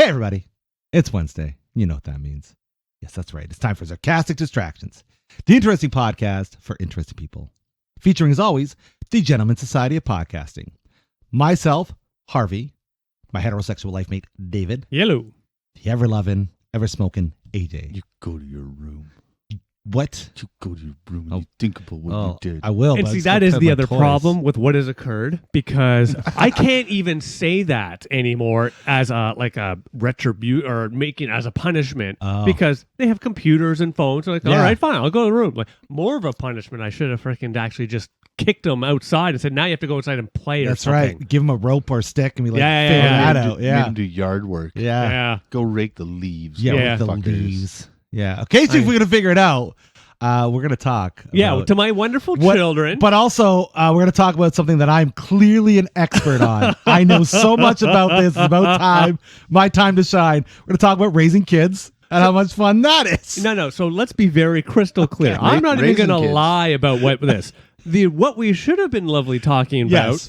Hey, everybody. It's Wednesday. You know what that means. Yes, that's right. It's time for Sarcastic Distractions, the interesting podcast for interesting people. Featuring, as always, the Gentleman Society of Podcasting. Myself, Harvey, my heterosexual life mate, David. Yellow. The ever-loving, ever-smoking AJ. You go to your room. What? You go to your room and you think about what you did. I will. And see, that is the other problem with what has occurred, because I can't even say that anymore as a retribution or making as a punishment, because they have computers and phones. So like, all right, fine, I'll go to the room. Like, more of a punishment, I should have freaking actually just kicked them outside and said, now you have to go outside and play. That's or something. right. Give them a rope or a stick and be like, figure that out. Make them do yard work. Yeah. Go rake the leaves. Yeah, with the leaves. Yeah. Okay, so if we're going to figure it out, we're going to talk about to my wonderful children. But also, we're going to talk about something that I'm clearly an expert on. I know so much about this. It's about my time to shine. We're going to talk about raising kids and how much fun that is. No. So let's be very crystal clear. Okay. I'm not even going to lie about what we should have been lovely talking about,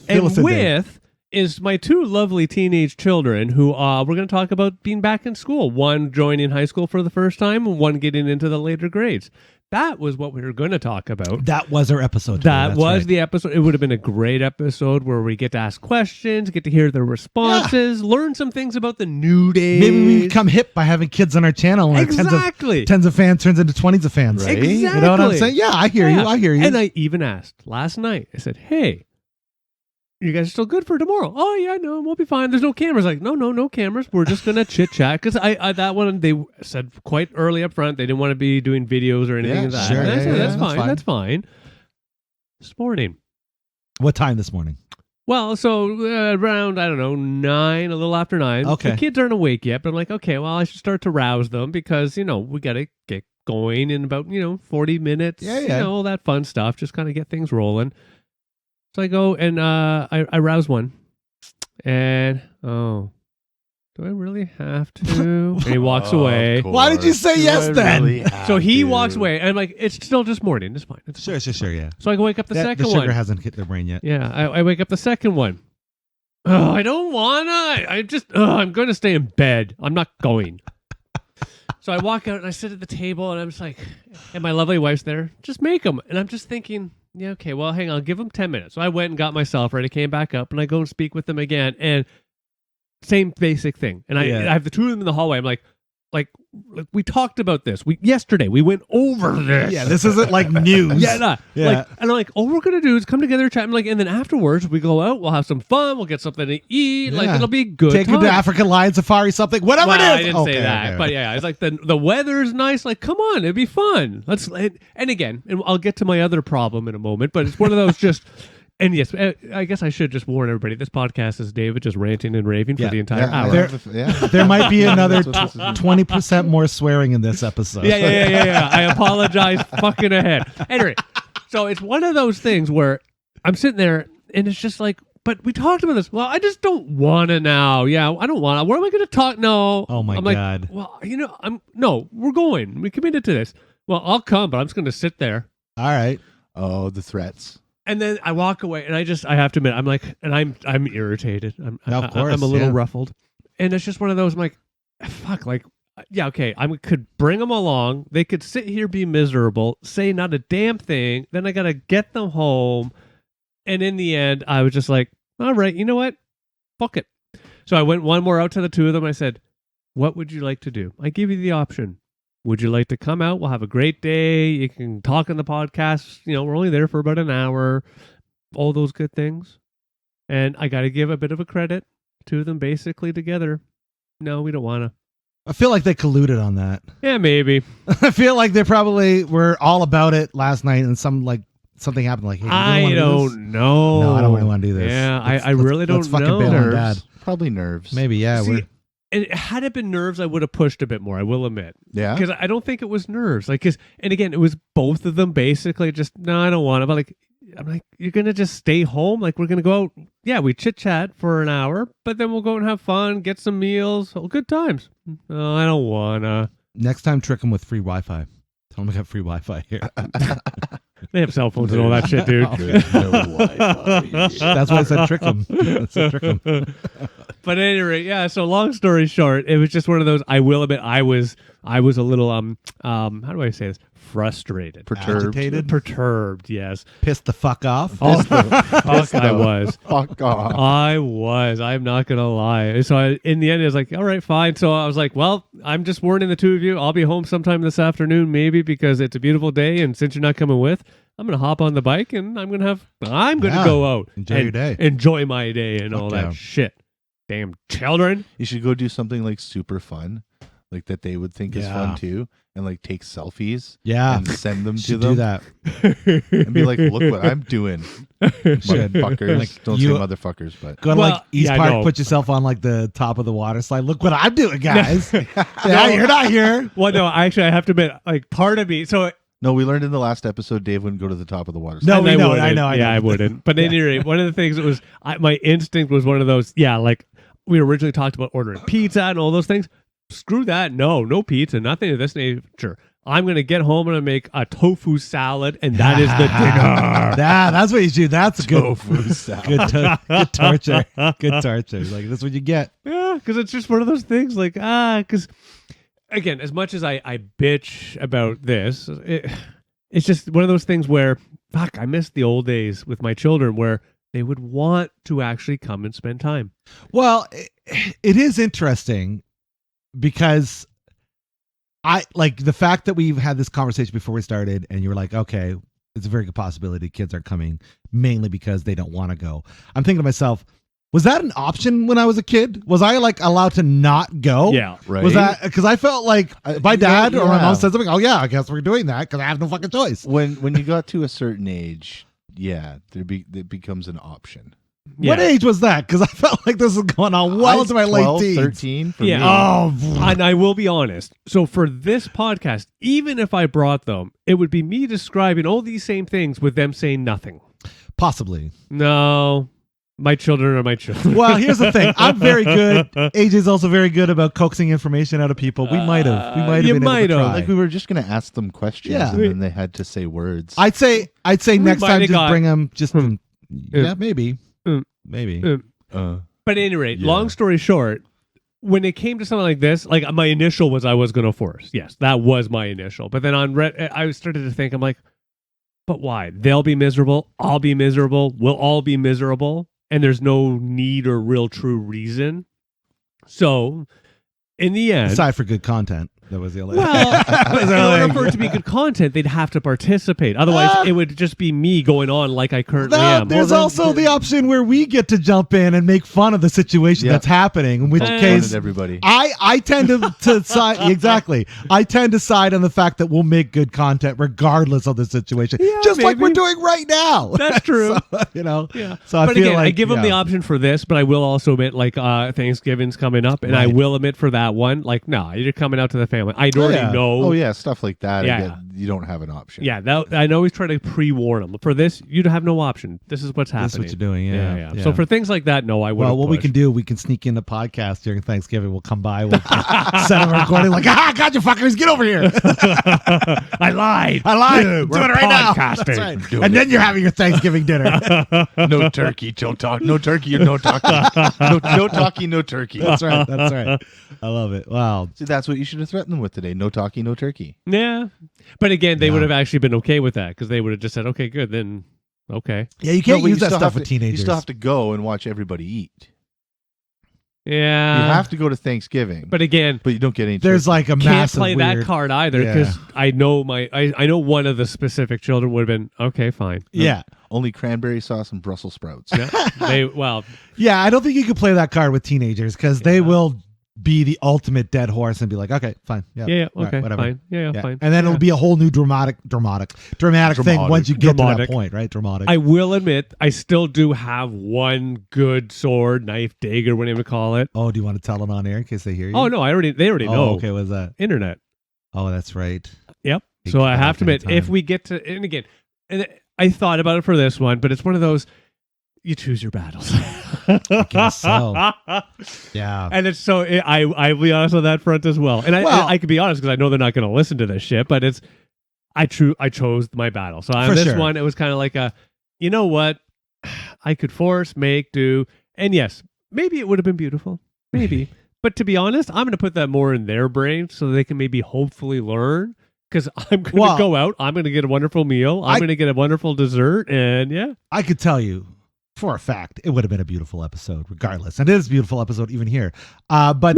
is my two lovely teenage children who we're going to talk about being back in school. One joining high school for the first time, and one getting into the later grades. That was what we were going to talk about. That was our episode. That was the episode. It would have been a great episode where we get to ask questions, get to hear their responses, learn some things about the new days. Maybe we become hip by having kids on our channel. And tens of fans turns into 20s of fans. Right? Exactly. You know what I'm saying? Yeah, I hear you. And I even asked last night, I said, hey, you guys are still good for tomorrow? Oh, yeah, no, we'll be fine. There's no cameras. Like, no cameras. We're just going to chit-chat. Because that one, they said quite early up front, they didn't want to be doing videos or anything like that. Sure, and I said, that's fine. This morning. What time this morning? Well, so around, 9, a little after 9. Okay. The kids aren't awake yet, but I'm like, okay, well, I should start to rouse them because, we got to get going in about, 40 minutes. Yeah. All that fun stuff. Just kind of get things rolling. So I go and I rouse one, and do I really have to? And he walks away. Why did you say yes then? Really So he walks away, and I'm like, it's still just morning. It's fine. It's fine. Sure, yeah. So I go wake up the second the sugar one. hasn't hit their brain yet. Yeah, I wake up the second one. Oh, I don't wanna. I'm going to stay in bed. I'm not going. So I walk out and I sit at the table, and I'm just like, and my lovely wife's there. Just make them, and I'm just thinking. Yeah, okay, well, hang on, I'll give them 10 minutes. So I went and got myself ready, came back up, and I go and speak with them again, and same basic thing. And I have the two of them in the hallway. I'm like, we talked about this. Yesterday, we went over this. Yeah, this isn't like news. And I'm like, all we're going to do is come together, chat, and then afterwards, we go out, we'll have some fun, we'll get something to eat, it'll be good. Take them to African lion safari, something, whatever it is. I didn't say that, but yeah, it's like the weather's nice, like, come on, it'd be fun. And again, and I'll get to my other problem in a moment, but it's one of those just... And yes, I guess I should just warn everybody. This podcast is David just ranting and raving for the entire hour. There might be another 20% more swearing in this episode. Yeah. I apologize fucking ahead. Anyway, so it's one of those things where I'm sitting there and it's just like, but we talked about this. Well, I just don't want to now. Yeah, I don't want to. What am I going to talk? No. Oh, my God. Like, well, we're going. We committed to this. Well, I'll come, but I'm just going to sit there. All right. Oh, the threats. And then I walk away, and I have to admit, I'm like, and I'm irritated. I'm a little ruffled, and it's just one of those. I'm like, fuck, like, yeah, okay, I could bring them along. They could sit here, be miserable, say not a damn thing. Then I gotta get them home, and in the end, I was just like, all right, you know what, fuck it. So I went one more out to the two of them. I said, what would you like to do? I give you the option. Would you like to come out? We'll have a great day. You can talk on the podcast. We're only there for about an hour. All those good things. And I got to give a bit of a credit to them basically together. No, we don't want to. I feel like they colluded on that. Yeah, maybe. I feel like they probably were all about it last night and something happened. Like, hey, I don't know. No, I don't really want to do this. Yeah, I really don't know. Nerves. Probably nerves. Maybe, yeah. And had it been nerves, I would have pushed a bit more, I will admit. Yeah? Because I don't think it was nerves. And again, it was both of them basically just, no, I don't want to. But I'm like, you're going to just stay home? Like, we're going to go out. Yeah, we chit-chat for an hour, but then we'll go and have fun, get some meals. Good times. No, I don't want to. Next time, trick them with free Wi-Fi. Tell them we got free Wi-Fi here. They have cell phones and all that shit, dude. There's no Wi-Fi. That's why I said trick them. But at any rate, yeah. So long story short, it was just one of those. I will admit, I was a little how do I say this? Frustrated, Agitated? perturbed. Yes, Pissed the fuck off. oh, fuck, I was. Fuck off. I was. I'm not gonna lie. So in the end, I was like, all right, fine. So I was like, well, I'm just warning the two of you. I'll be home sometime this afternoon, maybe, because it's a beautiful day, and since you're not coming with, I'm gonna hop on the bike and I'm gonna go out, Enjoy your day. enjoy my day, and Fuck all yeah. that shit. Damn children. You should go do something like super fun, like that they would think is Yeah. fun too, and like take selfies Yeah. and send them to Should them do that. and be like, look what I'm doing, motherfuckers. Like, Don't you- say motherfuckers, but Go to Well, like East yeah, Park, no. put yourself on like the top of the water slide. Look what I'm doing, guys. Yeah, you're not here. Well, no, actually, I have to admit, like, part of me. So no, we learned in the last episode Dave wouldn't go to the top of the water. No, and we I know. wouldn't. I know. Yeah, I wouldn't. But at any rate, one of the things that was my instinct was one of those. Yeah, like we originally talked about ordering pizza and all those things. Screw that. No pizza. Nothing of this nature. I'm gonna get home and I make a tofu salad, and that is the dinner. Yeah, that's what you do. That's good. Tofu salad. Good torture. Good torture. Like that's what you get. Yeah, because it's just one of those things. Like because again, as much as I bitch about this, it's just one of those things where fuck, I miss the old days with my children where they would want to actually come and spend time. Well, it is interesting because I like the fact that we've had this conversation before we started, and you were like, okay, it's a very good possibility kids aren't coming mainly because they don't want to go. I'm thinking to myself, was that an option when I was a kid? Was I like allowed to not go? Yeah, Right? Was that because I felt like my dad or my yeah. mom said something? Oh yeah, I guess we're doing that because I have no fucking choice. when you got to a certain age, yeah, it becomes an option. What age was that? Because I felt like this was going on well into my 12, late teens. 13 for Yeah. me. Oh, And I will be honest. So for this podcast, even if I brought them, it would be me describing all these same things with them saying nothing. possibly. No, my children are my children. Well, here's the thing. I'm very good. AJ's also very good about coaxing information out of people. We might have. We might have you been might able to have. try. Like we were just gonna ask them questions, Yeah. and then they had to say words. I'd say We next might time have just got- bring them. Just yeah, maybe, Mm. maybe. But at any rate, Yeah. long story short, when it came to something like this, like my initial was I was going to force. Yes, that was my initial. But then I started to think, I'm like, but why? They'll be miserable. I'll be miserable. We'll all be miserable. And there's no need or real true reason. So in the end, Aside for good content, that was the only. well, but in order for it to be good content, they'd have to participate. Otherwise, it would just be me going on like I currently am. There's Well, then- also the option where we get to jump in and make fun of the situation Yeah. that's happening. In which Poke fun case, at everybody. I tend to side exactly. I tend to side on the fact that we'll make good content regardless of the situation, Yeah, just like we're maybe. doing right now. That's true. So, you know. Yeah. So I but feel again, like I give them the yeah. option for this, but I will also admit, like, Thanksgiving's coming up, and I Right. will admit for that one, like, no, you're coming out to the family. I already yeah. know. Oh yeah, stuff like that. Yeah. Again, you don't have an option. Yeah, that, I always try to pre-warn them. For this, you have no option. This is what's happening. This is what you're doing. Yeah. So for things like that, no, I wouldn't. Well, what we can do, we can sneak in the podcast during Thanksgiving. We'll come by, we'll set up a recording like, got you fuckers, get over here. I lied. I lied. We're Doing it right now. podcasting. That's right. Doing And it. then you're having your Thanksgiving dinner. No turkey, don't talk. No turkey, no talkie. No talkie, no turkey. That's right. That's right. I love it. Wow. See, that's what you should have threatened them with today. No talkie, no turkey. Yeah, but again, they Yeah. would have actually been okay with that because they would have just said, "Okay, good, then okay." Yeah, you can't No, but use you that still stuff have with to- teenagers. You still have to go and watch everybody eat. Yeah, You have to go to Thanksgiving, But again, but you don't get any. There's turkey. like a can't massive play that weird- card either Yeah. because I know I know one of the specific children would have been okay, fine. Yeah. only cranberry sauce and Brussels sprouts. Yeah, well, Yeah, I don't think you can play that card with teenagers because they will be the ultimate dead horse and be like, okay, fine. Yeah, yeah, all right, okay, whatever. fine, yeah, Yeah. fine. And then it'll be a whole new dramatic thing once you get to Dramatic. that point, right? Dramatic. I will admit, I still do have one good sword, knife, dagger, whatever you call it. Oh, do you want to tell it on air in case they hear you? Oh no, they already know. Okay, what's that? Internet. Oh, that's right. Yep. Big So I have to fucking admit, if time. we get to, and again, and I thought about it for this one, but it's one of those, you choose your battles. I guess so. Yeah. And it's so, I'll be honest on that front as well. And Well- I could be honest because I know they're not going to listen to this shit, but it's, I chose my battle. So on this one, it was kind of like you know what? I could force, make, do. And yes, maybe it would have been beautiful. Maybe. But to be honest, I'm going to put that more in their brain so they can maybe hopefully learn. Because I'm going to go out. I'm going to get a wonderful meal. I'm going to get a wonderful dessert. And yeah. I could tell you for a fact it would have been a beautiful episode regardless. And it is a beautiful episode even here. But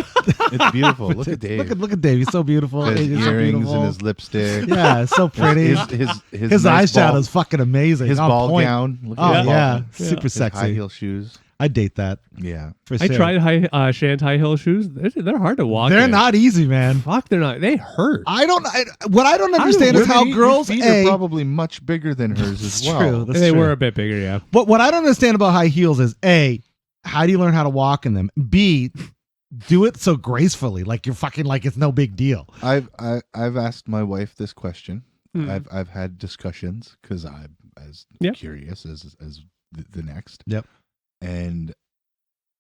it's beautiful. Look at Dave. Look at Dave. He's so beautiful. His earrings so and his lipstick. Yeah, so pretty. His nice eyeshadow is fucking amazing. His ball gown. Look at yeah. Super sexy. High heel shoes. I'd date that. Yeah. For sure. I tried Shan's high heel shoes. They're hard to walk They're in. not easy, man. Fuck, they're not. They hurt. What I don't understand is how girls feet are probably much bigger than hers as well. True, they were a bit bigger, yeah. But what I don't understand about high heels is A, how do you learn how to walk in them? B, do it so gracefully, like you're fucking like it's no big deal. I've asked my wife this question. I've had discussions because I'm as curious as the next. Yep. And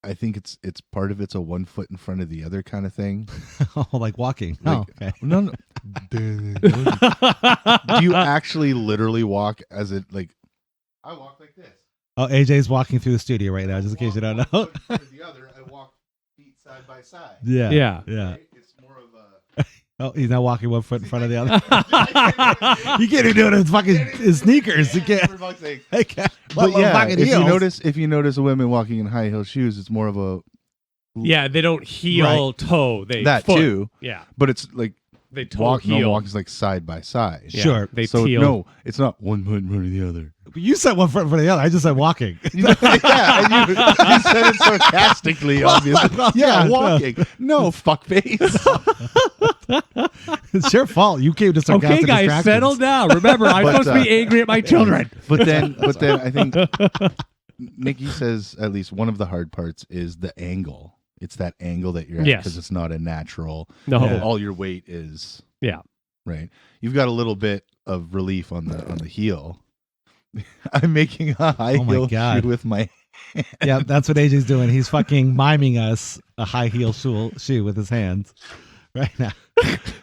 I think it's part of it's a 1 foot in front of the other kind of thing. Oh, like walking. Okay. No. Do you actually literally walk as it like? I walk like this. Oh, AJ's walking through the studio right now, just in case you don't know. One foot in front of the other, I walk feet side by side. Yeah. Right? It's more of a. Oh, he's now walking 1 foot in front of the other. You can't even do it in his sneakers. You can't. But yeah, if you notice women walking in high heel shoes, it's more of a. Yeah, they don't heel toe. They that foot. too. Yeah, but it's like they toe heel. No, walk is like side by side. Yeah, sure. They so teal. No, it's not 1 foot in front of the other. You said 1 foot in front of the other. I just said walking. Yeah, and you said it sarcastically, obviously. Yeah, walking. No, fuckface. It's your fault. You came to Sarcastic Distractions. Okay, guys, settle down. Remember, I'm supposed to be angry at my children. But then I think Nikki says at least one of the hard parts is the angle. It's that angle that you're at because it's not a natural. No, all your weight is right. You've got a little bit of relief on the heel. I'm making a high heel shoe with my hand. Yeah, that's what AJ's doing. He's fucking miming us a high heel shoe with his hands right now.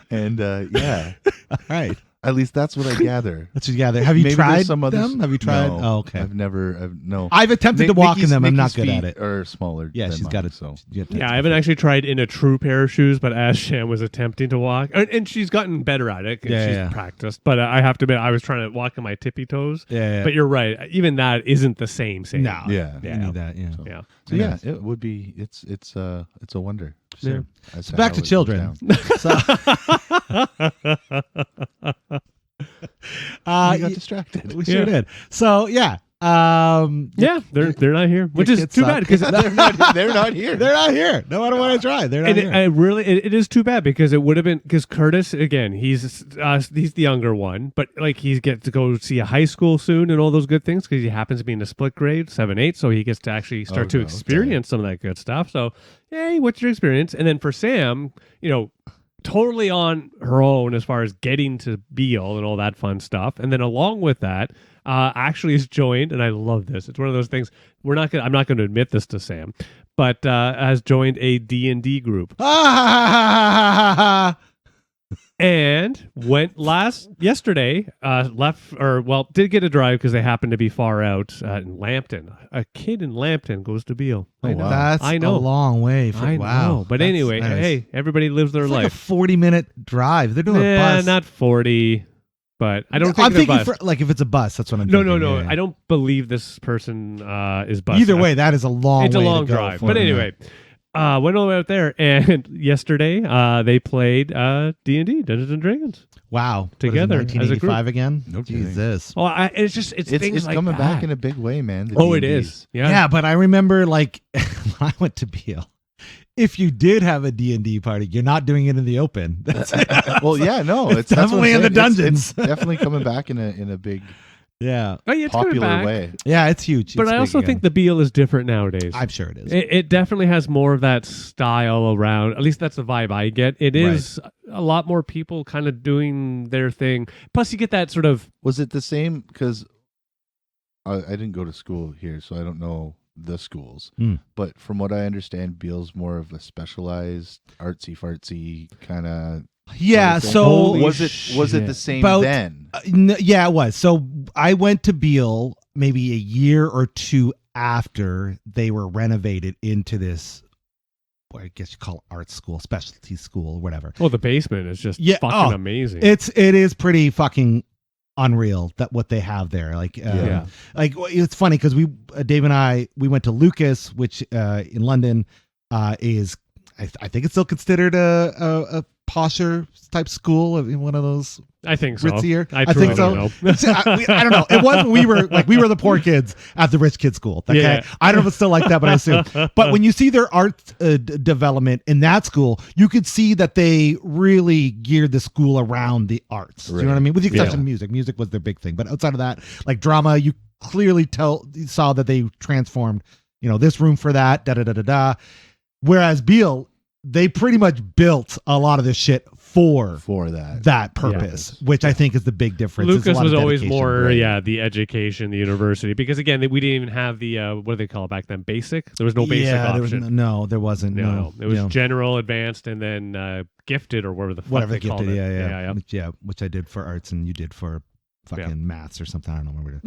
And yeah. All right. At least that's what I gather. That's what you gather. Have you tried some them? Have you tried? No, oh, okay. No. I've attempted to walk in them. I'm not good at it. Or smaller. Yeah, she's got it. So yeah, I haven't actually tried in a true pair of shoes, but as Shan was attempting to walk, and she's gotten better at it. She's practiced. But I have to admit, I was trying to walk on my tippy toes. Yeah. But you're right. Even that isn't the same. No. Yeah. You need that. Yeah. So yeah, it would be. It's a wonder. Sure. So back to children. We got distracted. We sure did. So yeah. They're not here, which is too bad because they're not here. They're not here. No matter what I try, they're not here. It is too bad because it would have been because Curtis again he's the younger one, but like he gets to go see a high school soon and all those good things because he happens to be in a split grade 7-8, so he gets to actually start to experience some of that good stuff. So yay, what's your experience? And then for Sam, totally on her own as far as getting to Beale and all that fun stuff. And then along with that, actually is joined, and I love this. It's one of those things I'm not going to admit this to Sam, but has joined a D&D group. And went yesterday, did get a drive because they happened to be far out in Lambton. A kid in Lambton goes to Beale. I know. That's a long way. Wow. But anyway, hey, everybody lives their life. Like a 40-minute drive. They're doing a bus. Not 40, but I don't think I'm thinking bus. if it's a bus, that's what I'm thinking. No. Yeah. I don't believe this person is busing. Either way, that is a long way. It's a long drive. But anyway. Went all the way out there, and yesterday they played D&D, Dungeons and Dragons. Wow, together 1985 again. No Jesus. Oh, it's things like coming that. back in a big way, man. It is. Yeah, but I remember like when I went to Beale, if you did have a D&D party, you're not doing it in the open. Well, yeah, no, it's definitely in the dungeons. It's definitely coming back in a big. Yeah, it's popular way. Yeah, it's huge. But I also think the Beale is different nowadays. I'm sure it is. It definitely has more of that style around. At least that's the vibe I get. It is a lot more people kind of doing their thing. Plus, you get that sort of. Was it the same? Because I didn't go to school here, so I don't know the schools. But from what I understand, Beale's more of a specialized artsy fartsy kind of Yeah. So was it the same then? Yeah, it was. So I went to Beale maybe a year or two after they were renovated into this, I guess you call it art school, specialty school, whatever. Well, the basement is just fucking amazing. It is pretty fucking unreal that what they have there. Like, like it's funny because Dave and I went to Lucas, which in London is I think it's still considered a posher type school, one of those. I think so. Ritzier. I think so. I don't know. It wasn't. We were the poor kids at the rich kid school. Okay, yeah. I don't know if it's still like that, but I assume. But when you see their art development in that school, you could see that they really geared the school around the arts. Right. Do you know what I mean? With the exception of music. Music was their big thing, but outside of that, like drama, you clearly saw that they transformed. This room for that. Da da da da da. Whereas Beale, they pretty much built a lot of this shit for that purpose, which I think is the big difference. Lucas was always more, the education, the university, because again, we didn't even have the what do they call it back then? Basic. There was no basic option. There wasn't. No. It was general, advanced, and then gifted or whatever the fuck they called it. Yeah. Which I did for arts, and you did for fucking maths or something. I don't remember.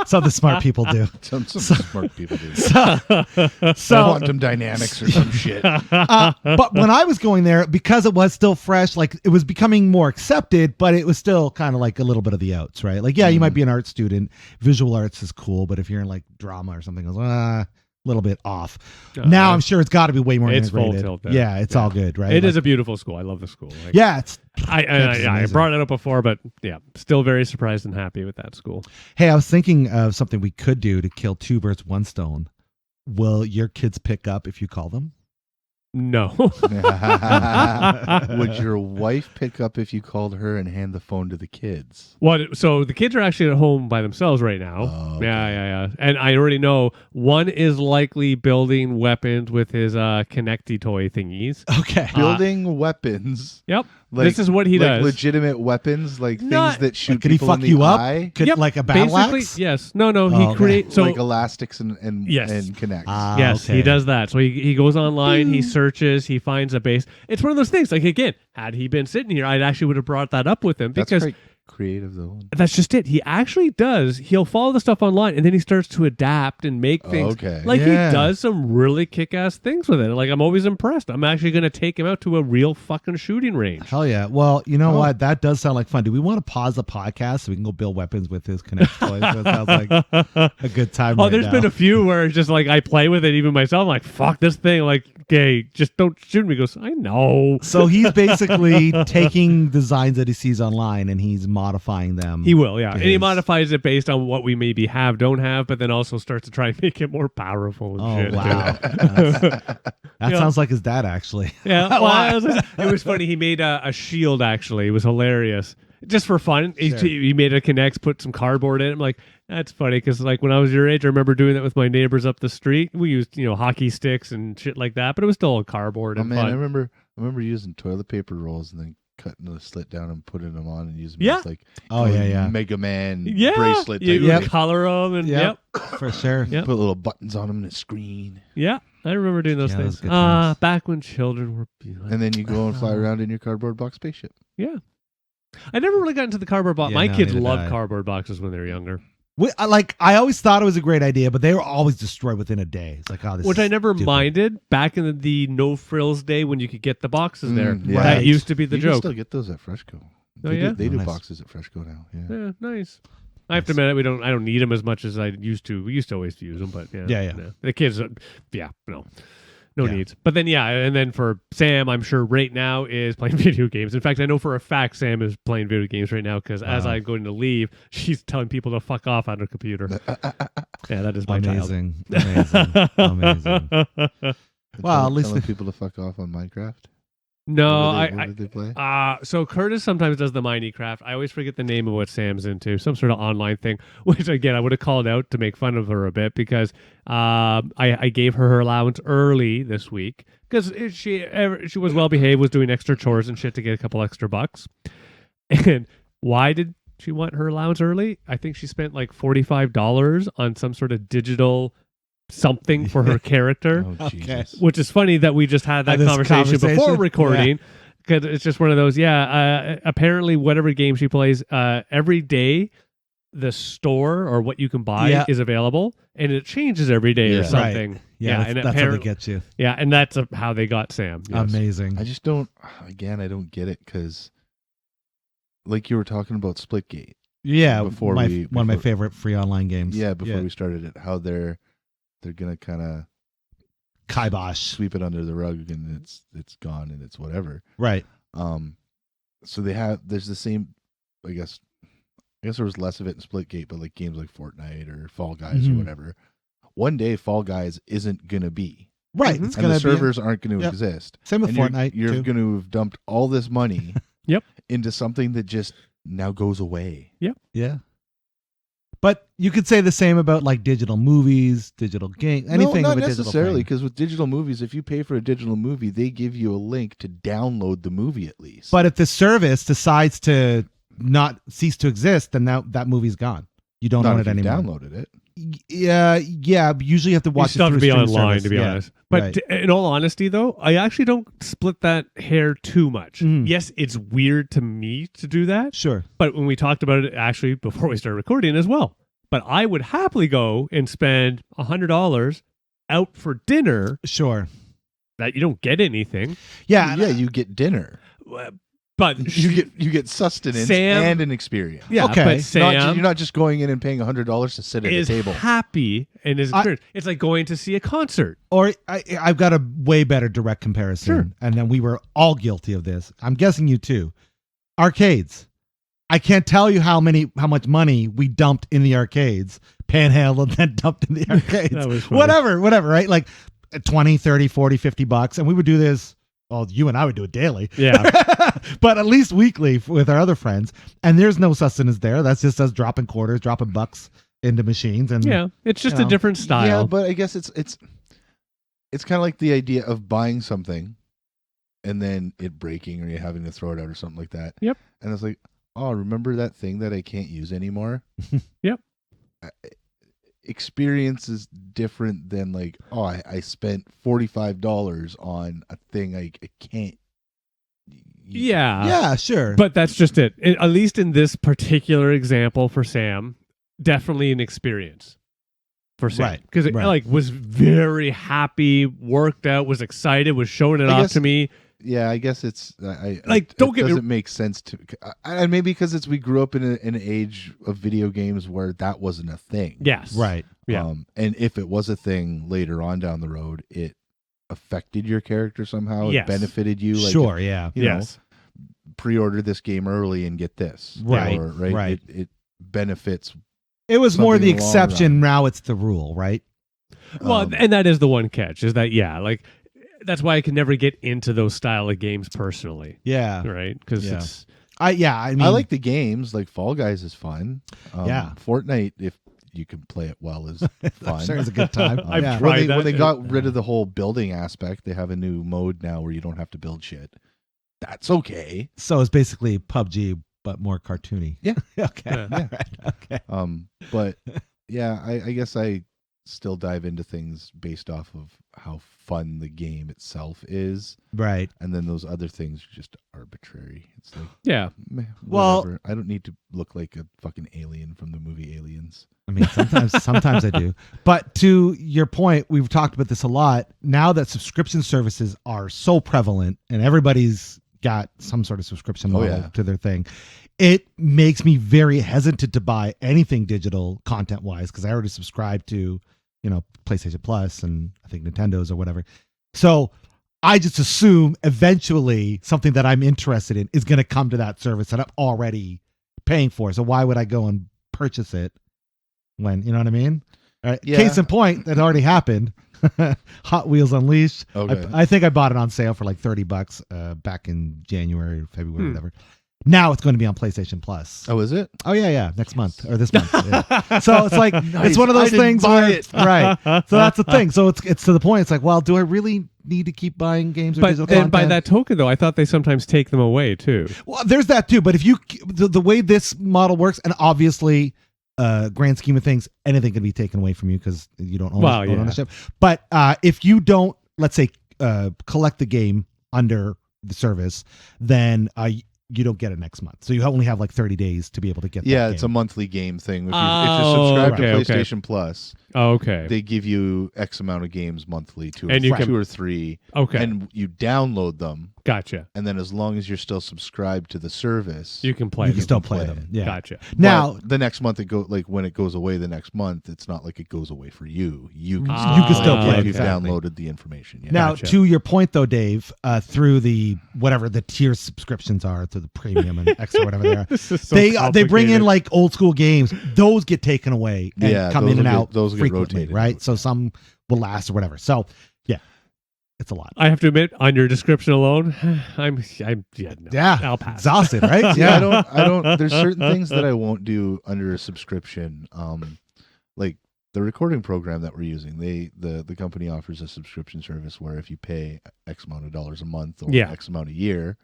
Something smart people do. Some smart people do. So quantum dynamics or some shit. But when I was going there, because it was still fresh, like it was becoming more accepted, but it was still kind of like a little bit of the outs, right? Like, you might be an art student. Visual arts is cool, but if you're in like drama or something, it goes, little bit off. Now I'm sure it's got to be way more integrated. Full tilt there. Yeah, it's all good, right? It is a beautiful school. I love the school. I brought it up before, but still very surprised and happy with that school. Hey, I was thinking of something we could do to kill two birds, one stone. Will your kids pick up if you call them? No. Would your wife pick up if you called her and hand the phone to the kids? What? So the kids are actually at home by themselves right now. Oh, okay. Yeah. And I already know one is likely building weapons with his Connecty toy thingies. Okay. Building weapons. Yep. This is what he does. Legitimate weapons, like things that shoot people in the you eye? Up? Like a battle axe? Yes. No. He creates like elastics and connects. Yes, okay. He does that. So he goes online, he searches, he finds a base. It's one of those things. Like, again, had he been sitting here, I actually would have brought that up with him because that's creative though. That's just it. He actually does. He'll follow the stuff online and then he starts to adapt and make things. Okay. Like he does some really kick-ass things with it. Like I'm always impressed. I'm actually going to take him out to a real fucking shooting range. Hell yeah. Well, you know what? That does sound like fun. Do we want to pause the podcast so we can go build weapons with his Connect toys? That sounds like a good time. There's been a few where it's just like I play with it even myself. I'm like, fuck this thing. Like, okay, just don't shoot me. He goes, I know. So he's basically taking designs that he sees online and he's modifying them. He will, yeah. And he modifies it based on what we maybe don't have, but then also starts to try and make it more powerful and shit. Wow. That sounds like his dad, actually. Yeah. Well, it was funny. He made a shield, actually. It was hilarious. Just for fun. Sure. He made a Connect, put some cardboard in it. I'm like, that's funny because like when I was your age, I remember doing that with my neighbors up the street. We used, hockey sticks and shit like that, but it was still a cardboard. Man, I remember using toilet paper rolls and then cutting the slit down and putting them on and using them as like Mega Man bracelet. You color them and for sure. Put little buttons on them and a screen. Yeah, I remember doing those things. Back when children were beautiful. And then you go and fly around in your cardboard box spaceship. Yeah. I never really got into the cardboard box. My kids loved cardboard boxes when they were younger. I always thought it was a great idea, but they were always destroyed within a day. It's like, which I never minded back in the no frills day when you could get the boxes there. Yeah. That used to be the joke. You can still get those at Freshco. They do boxes at Freshco now. Yeah, nice. I have to admit, I don't need them as much as I used to. We used to always use them, but the kids, no needs. But then, and then for Sam, I'm sure right now is playing video games. In fact, I know for a fact Sam is playing video games right now because as I'm going to leave, she's telling people to fuck off on her computer. That is my amazing. Well, at least telling people to fuck off on Minecraft. No, what did they play? So Curtis sometimes does the Minecraft. I always forget the name of what Sam's into, some sort of online thing, which again I would have called out to make fun of her a bit because I gave her allowance early this week because she was well behaved, was doing extra chores and shit to get a couple extra bucks. And why did she want her allowance early? I think she spent like $45 on some sort of digital something for her character, Jesus. which is funny that we just had that conversation before recording because it's just one of those. Yeah, apparently, whatever game she plays, every day, the store or what you can buy is available, and it changes every day or something. Right. Yeah, and that's how they get you. Yeah, and that's how they got Sam. Yes. Amazing. I just don't. Again, I don't get it because, like you were talking about Splitgate. Yeah, one of my favorite free online games. Yeah, before we started it, how they're gonna kind of kibosh, sweep it under the rug, and it's gone, and it's whatever. Right. So there's the same. I guess there was less of it in Splitgate, but like games like Fortnite or Fall Guys or whatever. One day, Fall Guys isn't gonna be right. It's and the servers aren't going to exist. Same with Fortnite. You're going to have dumped all this money. Yep. Into something that just now goes away. Yep. Yeah. But you could say the same about like digital movies, digital games, anything. No, not necessarily, because with digital movies, if you pay for a digital movie, they give you a link to download the movie at least. But if the service decides to not cease to exist, then that movie's gone. You don't own it anymore. Downloaded it. Yeah. Usually you have to watch it through to be online, service. to be honest. But in all honesty, though, I actually don't split that hair too much. Yes, it's weird to me to do that. Sure. But when we talked about it actually before we started recording as well. But I would happily go and spend $100 out for dinner. Sure. That you don't get anything. Yeah. Yeah, you get dinner. But you get sustenance and an experience. Yeah, okay. But Sam, you're not just going in and paying $100 to sit at a table. Happy and is it's like going to see a concert. Or I've got a way better direct comparison, and then we were all guilty of this. I'm guessing you too. Arcades. I can't tell you how much money we dumped in the arcades, panhandled, and then dumped in the arcades. That was funny. Whatever, right? Like 20, 30, 40, 50 bucks, and we would do this. Well, you and I would do it daily. Yeah. But at least weekly with our other friends. And there's no sustenance there. That's just us dropping quarters, dropping bucks into machines. And yeah, it's just a different style. Yeah, but I guess it's kind of like the idea of buying something and then it breaking or you having to throw it out or something like that. Yep. And it's like, oh, remember that thing that I can't use anymore? Yep. Experience is different than like, oh, I spent $45 on a thing I can't. Yeah, sure. But that's just it. At least in this particular example for Sam, definitely an experience for Sam, right? Because it like was very happy, worked out, was excited, was showing it off to me. Yeah, I guess it's doesn't make sense to, and maybe because we grew up in an age of video games where that wasn't a thing. Yes, right. Yeah, and if it was a thing later on down the road, it affected your character somehow. Yes. It benefited you. Like, sure, yeah, you know, pre-order this game early and get this. Right, or, right. It benefits. It was more the exception. Now it's the rule, right? Well, and that is the one catch is that like. That's why I can never get into those style of games personally. Yeah. Right? Because it's... I mean... I like the games. Like Fall Guys is fun. Fortnite, if you can play it well, is fun. I'm sure it's a good time. I've tried that. When they got rid of the whole building aspect, they have a new mode now where you don't have to build shit. That's okay. So it's basically PUBG, but more cartoony. Yeah. Okay. Yeah. Right. Okay. But yeah, I guess I still dive into things based off of how fun the game itself is, right? And then those other things are just arbitrary. It's like, well, whatever. I don't need to look like a fucking alien from the movie Aliens. I mean, sometimes I do. But to your point, we've talked about this a lot. Now that subscription services are so prevalent and everybody's got some sort of subscription model to their thing, it makes me very hesitant to buy anything digital content wise because I already subscribe to, PlayStation Plus and I think Nintendo's or whatever. So I just assume eventually something that I'm interested in is going to come to that service that I'm already paying for. So why would I go and purchase it when, you know what I mean? All right. Yeah. Case in point, that already happened. Hot Wheels Unleashed. Okay. I think I bought it on sale for like $30 back in January or February, whatever. Now it's going to be on PlayStation Plus. Oh, is it? Oh, yeah. Next month or this month. Yeah. So it's like, it's one of those things where, right. So that's the thing. So it's to the point. It's like, well, do I really need to keep buying games or digital content? And by that token, though, I thought they sometimes take them away too. Well, there's that too. But if you, the way this model works, and obviously, grand scheme of things, anything can be taken away from you because you don't own ownership. But if you don't, let's say, collect the game under the service, then you don't get it next month. So you only have like 30 days to be able to get. Yeah, that it's a game. monthly game thing. If you're subscribed to PlayStation Plus, they give you X amount of games monthly, two or three. Okay, and you download them. Gotcha. And then as long as you're still subscribed to the service, you can play. You can still play them. Yeah, gotcha. Now the next month when it goes away the next month, it's not like it goes away for you. You can still play if you've downloaded the information. Yeah. Now, to your point though, Dave, through the whatever the tier subscriptions are, through the premium and extra whatever they are, this is so they bring in like old school games. Those get taken away and come in and out. Those get frequently, rotated, right? So some will last or whatever. So yeah, it's a lot. I have to admit, on your description alone, I'll pass. Exhausted, right? Yeah, I don't. There's certain things that I won't do under a subscription. Like the recording program that we're using, the company offers a subscription service where if you pay X amount of dollars a month or X amount a year,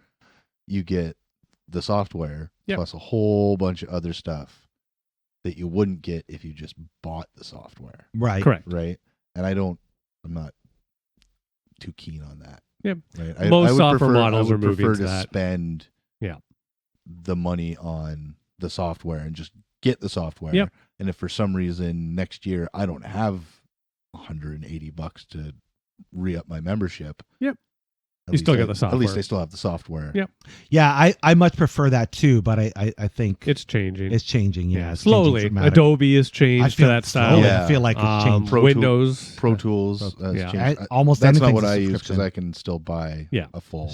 you get the software plus a whole bunch of other stuff that you wouldn't get if you just bought the software. Right. Correct. Right. And I'm not too keen on that. Yep. Right. Most software models are moving prefer to to that. spend the money on the software and just get the software. Yep. And if for some reason next year I don't have $180 to re-up my membership, you still get the software. At least I still have the software. Yep. Yeah, I much prefer that too, but I think it's changing. It's changing. Yeah, it's slowly. changing Adobe has changed to that style. I feel like it's changed. Windows, Pro Tools, has changed. Almost that's not anything's what I use because I can still buy a full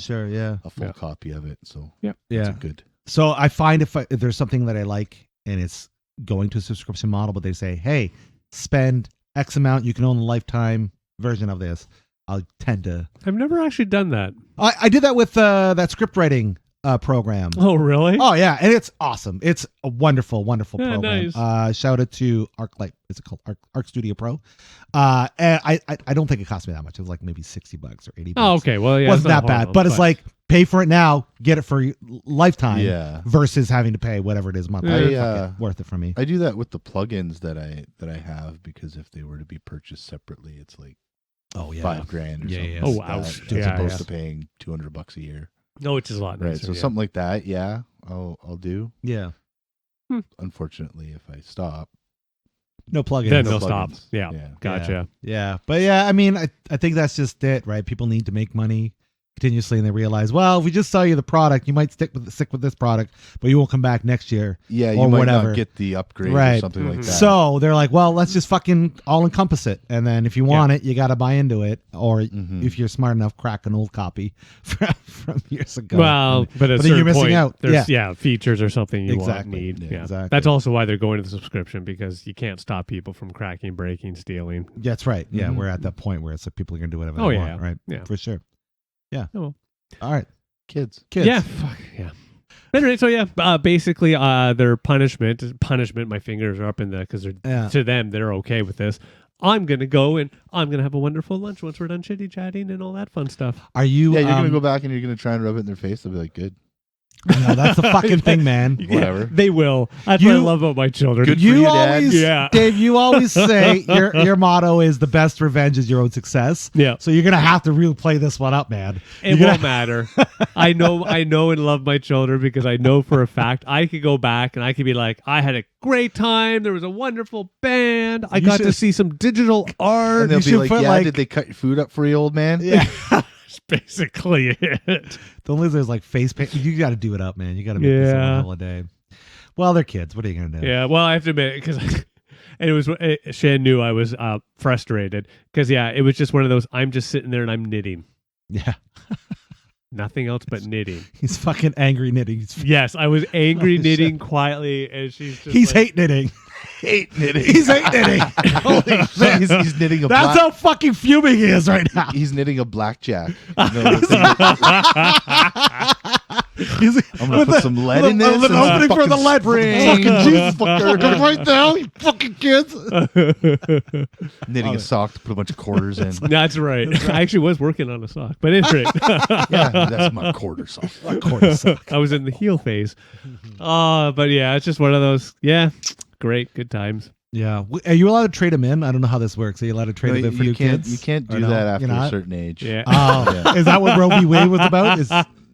copy of it. So it's good. So I find if there's something that I like and it's going to a subscription model, but they say, hey, spend X amount, you can own the lifetime version of this. I'll tend to. I've never actually done that. I did that with that script writing program. Oh, really? Oh, yeah, and it's awesome. It's a wonderful, wonderful program. Nice. Shout out to ArcLight. Is it called Arc Studio Pro? And I don't think it cost me that much. It was like maybe $60 or $80. Oh, okay. Well, yeah, wasn't that bad, but it's like pay for it now, get it for lifetime, versus having to pay whatever it is monthly. Worth it for me. I do that with the plugins that I have because if they were to be purchased separately, it's like $5,000 or something. Yeah. Oh, wow. As opposed to paying $200 a year. No, which is a lot nicer. Right. So something like that, I'll do. Yeah. Unfortunately, if I stop, no plugins. Then they'll stop. Yeah. Gotcha. Yeah. But I mean, I think that's just it, right? People need to make money continuously, and they realize, well, if we just sell you the product, you might stick with this product, but you won't come back next year. Yeah, you or might whatever. not get the upgrade or something like that. So they're like, well, let's just fucking all encompass it, and then if you want it, you got to buy into it, or if you're smart enough, crack an old copy from years ago. Well, but at a then you're certain missing point, out. there's features or something you need. Yeah, exactly. That's also why they're going to the subscription, because you can't stop people from cracking, breaking, stealing. That's right. Yeah, we're at that point where it's like people are gonna do whatever they want, right? Yeah, for sure. Yeah. Oh, well. All right, kids. Yeah, fuck yeah. Anyway, so basically, their punishment. My fingers are up in the because to them they're okay with this. I'm gonna go and I'm gonna have a wonderful lunch once we're done chitty chatting and all that fun stuff. Are you? Yeah, you're gonna go back and you're gonna try and rub it in their face. They'll be like, good. No, that's the fucking thing, man. Whatever. They will. That's what I love about my children. Good for you, Dad. Dave, you always say your motto is the best revenge is your own success. Yeah. So you're gonna have to really play this one up, man. It won't matter. I know and love my children because I know for a fact I could go back and I could be like, I had a great time. There was a wonderful band. I got to see some digital art. And they'll be like, yeah, did they cut your food up for you, old man? Yeah. That's basically it. The only there's like face paint. You got to do it up, man. You got to make this one holiday. Well, they're kids. What are you gonna do? Yeah. Well, I have to admit, because it was Shan knew I was frustrated because it was just one of those. I'm just sitting there and I'm knitting. Yeah. Nothing else but knitting. He's fucking angry knitting. Yes, I was angry knitting quietly, and she's just he's hate knitting. Hate knitting. He's hate knitting. Holy shit. He's knitting a That's how fucking fuming he is right now. He's knitting a blackjack. I'm gonna put some lead in this. An opening for the lead. Fucking Jesus fucker. Right now, you fucking kids. Knitting a sock to put a bunch of quarters in. That's right. I actually was working on a sock, but it's great. Yeah, that's my quarter sock. I was in the heel phase. But yeah, it's just one of those. Yeah, great, good times. Yeah. Are you allowed to trade them in? I don't know how this works. Are you allowed to trade them in for new kids? You can't Or do no? that after You're a not? certain age. Yeah. Oh, is that what Roe v. Wade was about?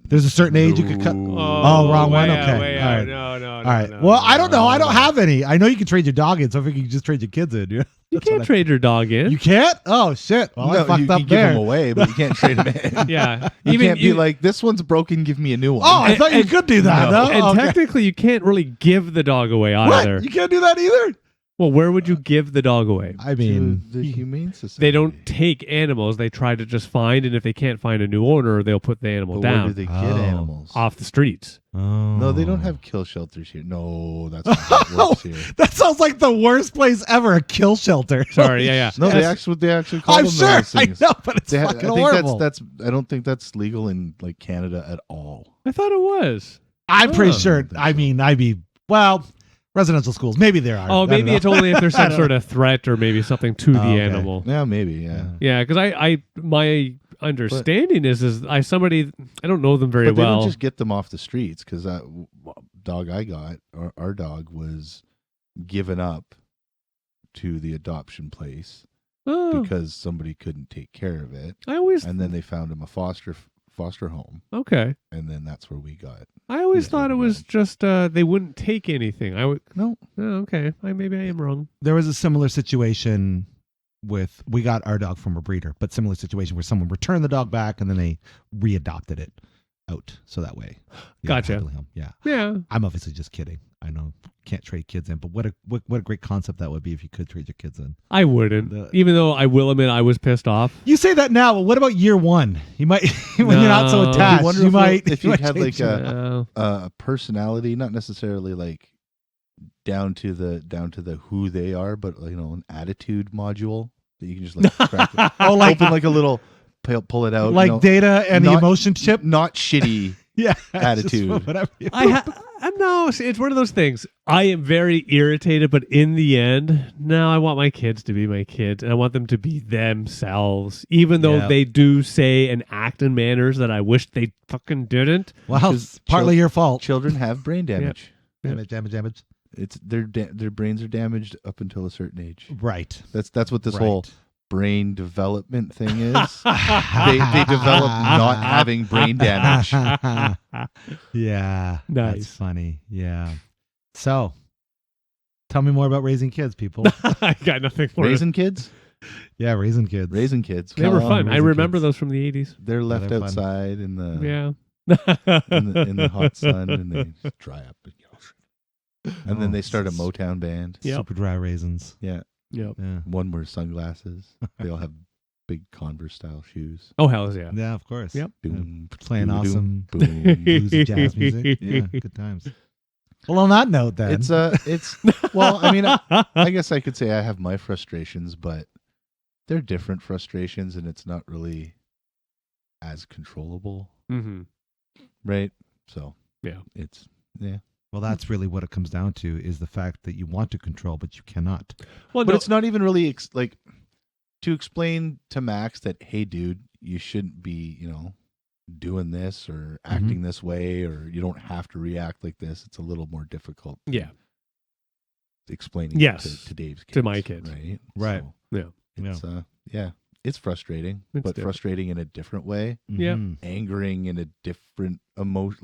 There's a certain age you could cut. Oh, wrong one. Okay. All right. No. All right. Well, I don't know. I don't have any. I know you can trade your dog in, so I think you can just trade your kids in. Yeah. You can't trade your dog in. You can't? Oh shit! Well, I No, fucked you up can give there. them away, but you can't trade them in. Yeah. You can't be like, this one's broken, give me a new one. Oh, I thought you could do that. No. No. And Okay. technically, you can't really give the dog away either. What? You can't do that either. Well, where would you give the dog away? To I mean, the Humane Society. They don't take animals. They try to just find, and if they can't find a new owner, they'll put the animal But where do down they get Oh. animals? off the streets. oh. No, they don't have kill shelters here. No, that's not how it works here. That sounds like the worst place ever. A kill shelter. Sorry, yeah. No, they actually call I'm them sure. those I things. know, but it's I fucking think horrible. I don't think that's legal in like Canada at all. I thought it was. I'm pretty Oh, sure. I think I so. mean, well, residential schools. Maybe there are. Oh, I maybe don't it's know. only if there's some sort of threat or maybe something to the okay. animal. Yeah, maybe. Yeah, Yeah, because I my understanding is I don't know them very but they well. don't just get them off the streets because that dog I got, our dog was given up to the adoption place Oh, because somebody couldn't take care of it, I always and then they found him a foster home, okay. and then that's where we got. I always Yeah, thought it was just they wouldn't take anything. I would. No, Oh, okay. Maybe I am wrong. There was a similar situation with, we got our dog from a breeder, but similar situation where someone returned the dog back and then they readopted it out. So that way. you know, Gotcha. handle him. Yeah. Yeah. I'm obviously just kidding. I know can't trade kids in, but what a great concept that would be if you could trade your kids in. I wouldn't. Even though I will admit I was pissed off. You say that now, but what about year one? You might when you're not so No. attached. I wonder You if might if you might had like change it. Uh, a personality, not necessarily like down to the who they are, but an attitude module that you can just like crack it. Oh, like open like a little pull it out, like data and the not- emotion chip. not shitty. Yeah, attitude. just whatever you- I'm no. It's one of those things. I am very irritated, but in the end, no, I want my kids to be my kids, and I want them to be themselves, even though Yeah. they do say and act in manners that I wish they fucking didn't. Well, Because it's partly your fault. Children have brain damage. Yep. Damage. It's their brains are damaged up until a certain age. Right. That's what this Right. whole brain development thing is. they develop not having brain damage. Yeah. Nice. That's funny. Yeah. So, tell me more about raising kids, people. I got nothing for it. Raising kids, Yeah, raising kids. raising kids. They were Well, fun. I raising remember kids. those from the 80s. They're left they're fun. outside in the Yeah. in the hot sun, and they just dry up. And then they start a Motown band. Yep. Super dry raisins. Yeah, Yep. Yeah. one wears sunglasses. They all have big Converse style shoes. Oh, hell yeah. Yeah, of course. Yep. Boom, Playing boom, awesome boom. bluesy jazz music. Yeah, good times. Well, on that note, then. It's well, I mean, I guess I could say I have my frustrations, but they're different frustrations, and it's not really as controllable, Mm-hmm. right? So Yeah. it's Well, that's really what it comes down to, is the fact that you want to control, but you cannot. Well, but no, it's not even really like to explain to Max that, hey, dude, you shouldn't be, doing this or acting this way, or you don't have to react like this. It's a little more difficult yeah. explaining Yes. to Dave's kids, To my kids. right? Right. So Yeah. it's it's frustrating, It's but different. frustrating in a different way, Yeah. Mhm. angering in a different emotion,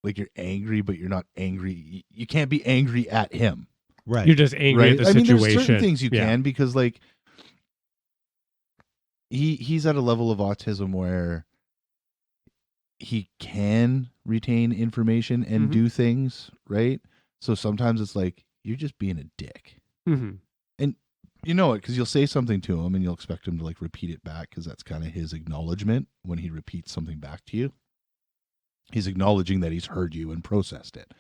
like you're angry, but you're not angry. You can't be angry at him. Right. You're just angry Right. at the I mean, situation. there's certain things you Yeah. can, because like he's at a level of autism where he can retain information and Mhm. do things, right? So sometimes it's like you're just being a dick. Mm-hmm. You know it because you'll say something to him and you'll expect him to like repeat it back, because that's kind of his acknowledgement when he repeats something back to you. He's acknowledging that he's heard you and processed it.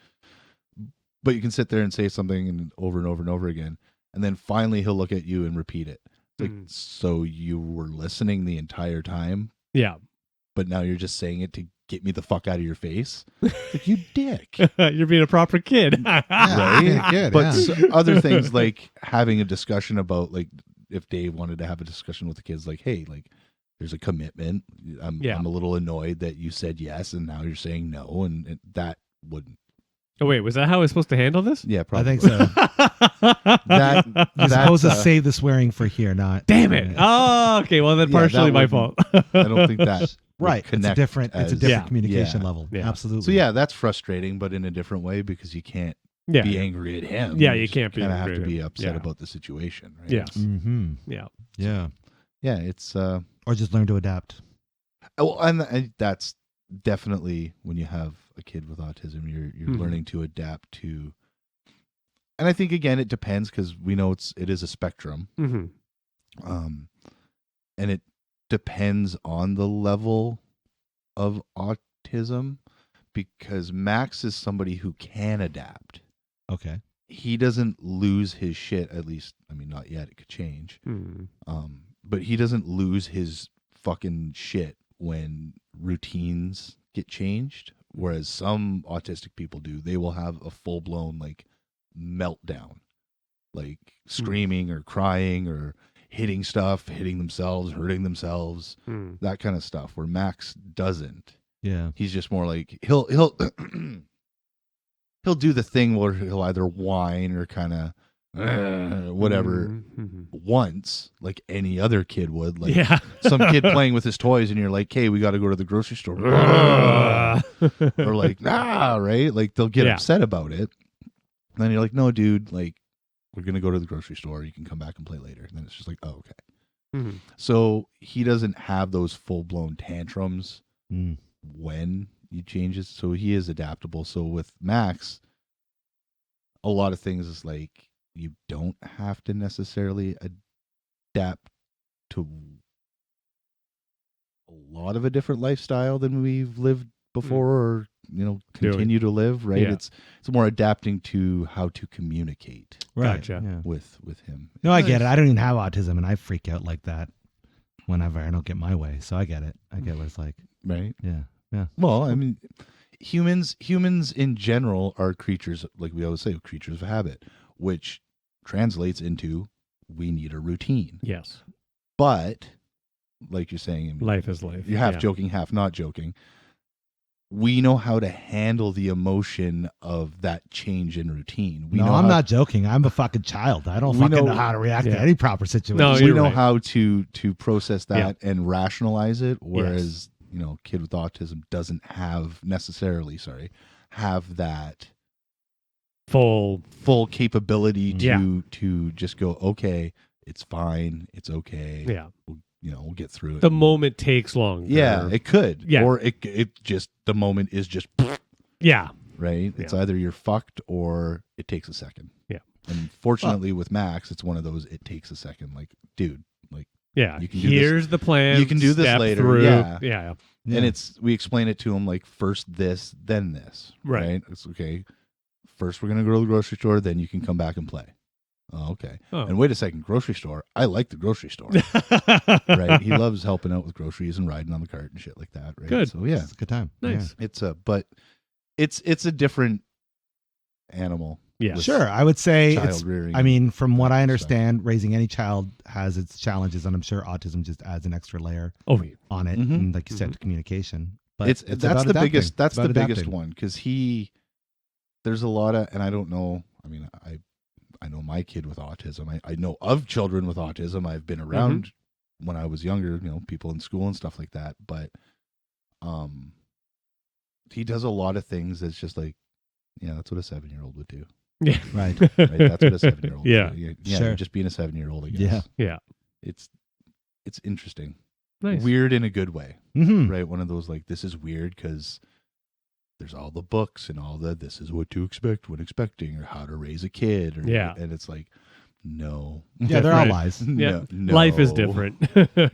But you can sit there and say something and over and over and over again, and then finally he'll look at you and repeat it. Like, Mhm. so you were listening the entire time, Yeah. but now you're just saying it to get me the fuck out of your face? Like, you dick. You're being a proper kid. Right? Yeah, good, But yeah. other things, like having a discussion about, like, if Dave wanted to have a discussion with the kids, like, hey, like, there's a commitment. I'm Yeah. a little annoyed that you said yes and now you're saying no, and that wouldn't Oh wait, was that how I was supposed to handle this? Yeah, I probably. think so. You're supposed to uh, save the swearing for here, not. Damn it! Oh, okay. Well, then Yeah, partially that my wouldn't- fault. I don't think that would Right. It's a connect different as- communication yeah. level. Yeah. Absolutely. So yeah, that's frustrating, but in a different way because you can't Yeah. be angry at him. Yeah, you can't be kind of have angry to at be him. upset Yeah. about the situation, right? Yes. Mm-hmm. Yeah. Yeah. Yeah, it's Or just learn to adapt. well, and that's definitely when you have a kid with autism, you're Mhm. learning to adapt to. And I think again, it depends because we know it is a spectrum, Mm-hmm. and it depends on the level of autism. Because Max is somebody who can adapt. Okay. He doesn't lose his shit. At least, I mean, not yet. It could change. Mm-hmm. But he doesn't lose his fucking shit when routines get changed. Whereas some autistic people do. They will have a full blown like meltdown, like screaming or crying or hitting stuff, hitting themselves, hurting themselves, that kind of stuff. Where Max doesn't. Yeah. He's just more like he'll he'll do the thing where he'll either whine or kind of whatever Mm-hmm. once, like any other kid would. Like Yeah. some kid playing with his toys, and you're like, "Hey, we got to go to the grocery store," or like, "Nah," right? Like they'll get Yeah. upset about it. And then you're like, "No, dude, like we're gonna go to the grocery store. You can come back and play later." And then it's just like, "Oh, okay." Mm-hmm. So he doesn't have those full blown tantrums Mm. when you change it, so he is adaptable. So with Max, a lot of things is like you don't have to necessarily adapt to a lot of a different lifestyle than we've lived before or continue to live, right? Yeah. It's more adapting to how to communicate Right. Gotcha. Yeah. with him. No, I get it. I don't even have autism, and I freak out like that whenever I don't get my way. So I get it. I get what it's like. Right. Yeah. Yeah. Well, I mean, humans in general are creatures, like we always say, creatures of habit, which translates into we need a routine. Yes. But like you're saying, I mean, Life is life. you're half Yeah. joking, half not joking. We know how to handle the emotion of that change in routine. We No, know I'm how, not joking. I'm a fucking child. I don't We fucking know know- how to react Yeah. to any proper situation. No, we you're know right. how to process that and rationalize it, whereas Yes. kid with autism doesn't have that Full. capability Yeah. to just go, okay, it's fine, it's okay, Yeah. we'll get through it. The moment takes longer. Yeah, it could. Yeah. Or it just, the moment is just, Yeah. right? It's either you're fucked or it takes a second. Yeah. And fortunately with Max, it's one of those, it takes a second. Like, dude, like, Yeah. You can do Here's the plan. you can do this step later. through. Yeah. Yeah. Yeah. and we explain it to him like first this, then this. Right. It's okay. First we're going to go to the grocery store, then you can come back and play. Oh, okay. Oh. And wait a second, grocery store. I like the grocery store. Right. He loves helping out with groceries and riding on the cart and shit like that. Right. Good. So yeah, It's a good time. Nice. it's a different animal. Yeah. with Sure. I would say child it's, rearing. I mean, from what I stuff. understand, raising any child has its challenges, and I'm sure autism just adds an extra layer Oh, yeah. on it. Mhm. And like you said, communication. But it's about that's the adapting. biggest. That's It's about the biggest adapting. one because there's a lot of, and I don't know. I mean, I know my kid with autism. I know of children with autism. I've been around when I was younger. People in school and stuff like that. But he does a lot of things that's just like, yeah, that's what a 7-year-old would do. Yeah. Right. Right? That's what a 7-year-old. Yeah. would do. Sure. You're just being a 7-year-old. I guess. Yeah. Yeah. It's interesting. Nice. Weird in a good way. Mm-hmm. Right? One of those like, this is weird because there's all the books and all the this is what to expect when expecting or how to raise a kid. Or, Yeah. And it's like, no. Yeah, they're all Different. lies. Yeah. No. Life is different,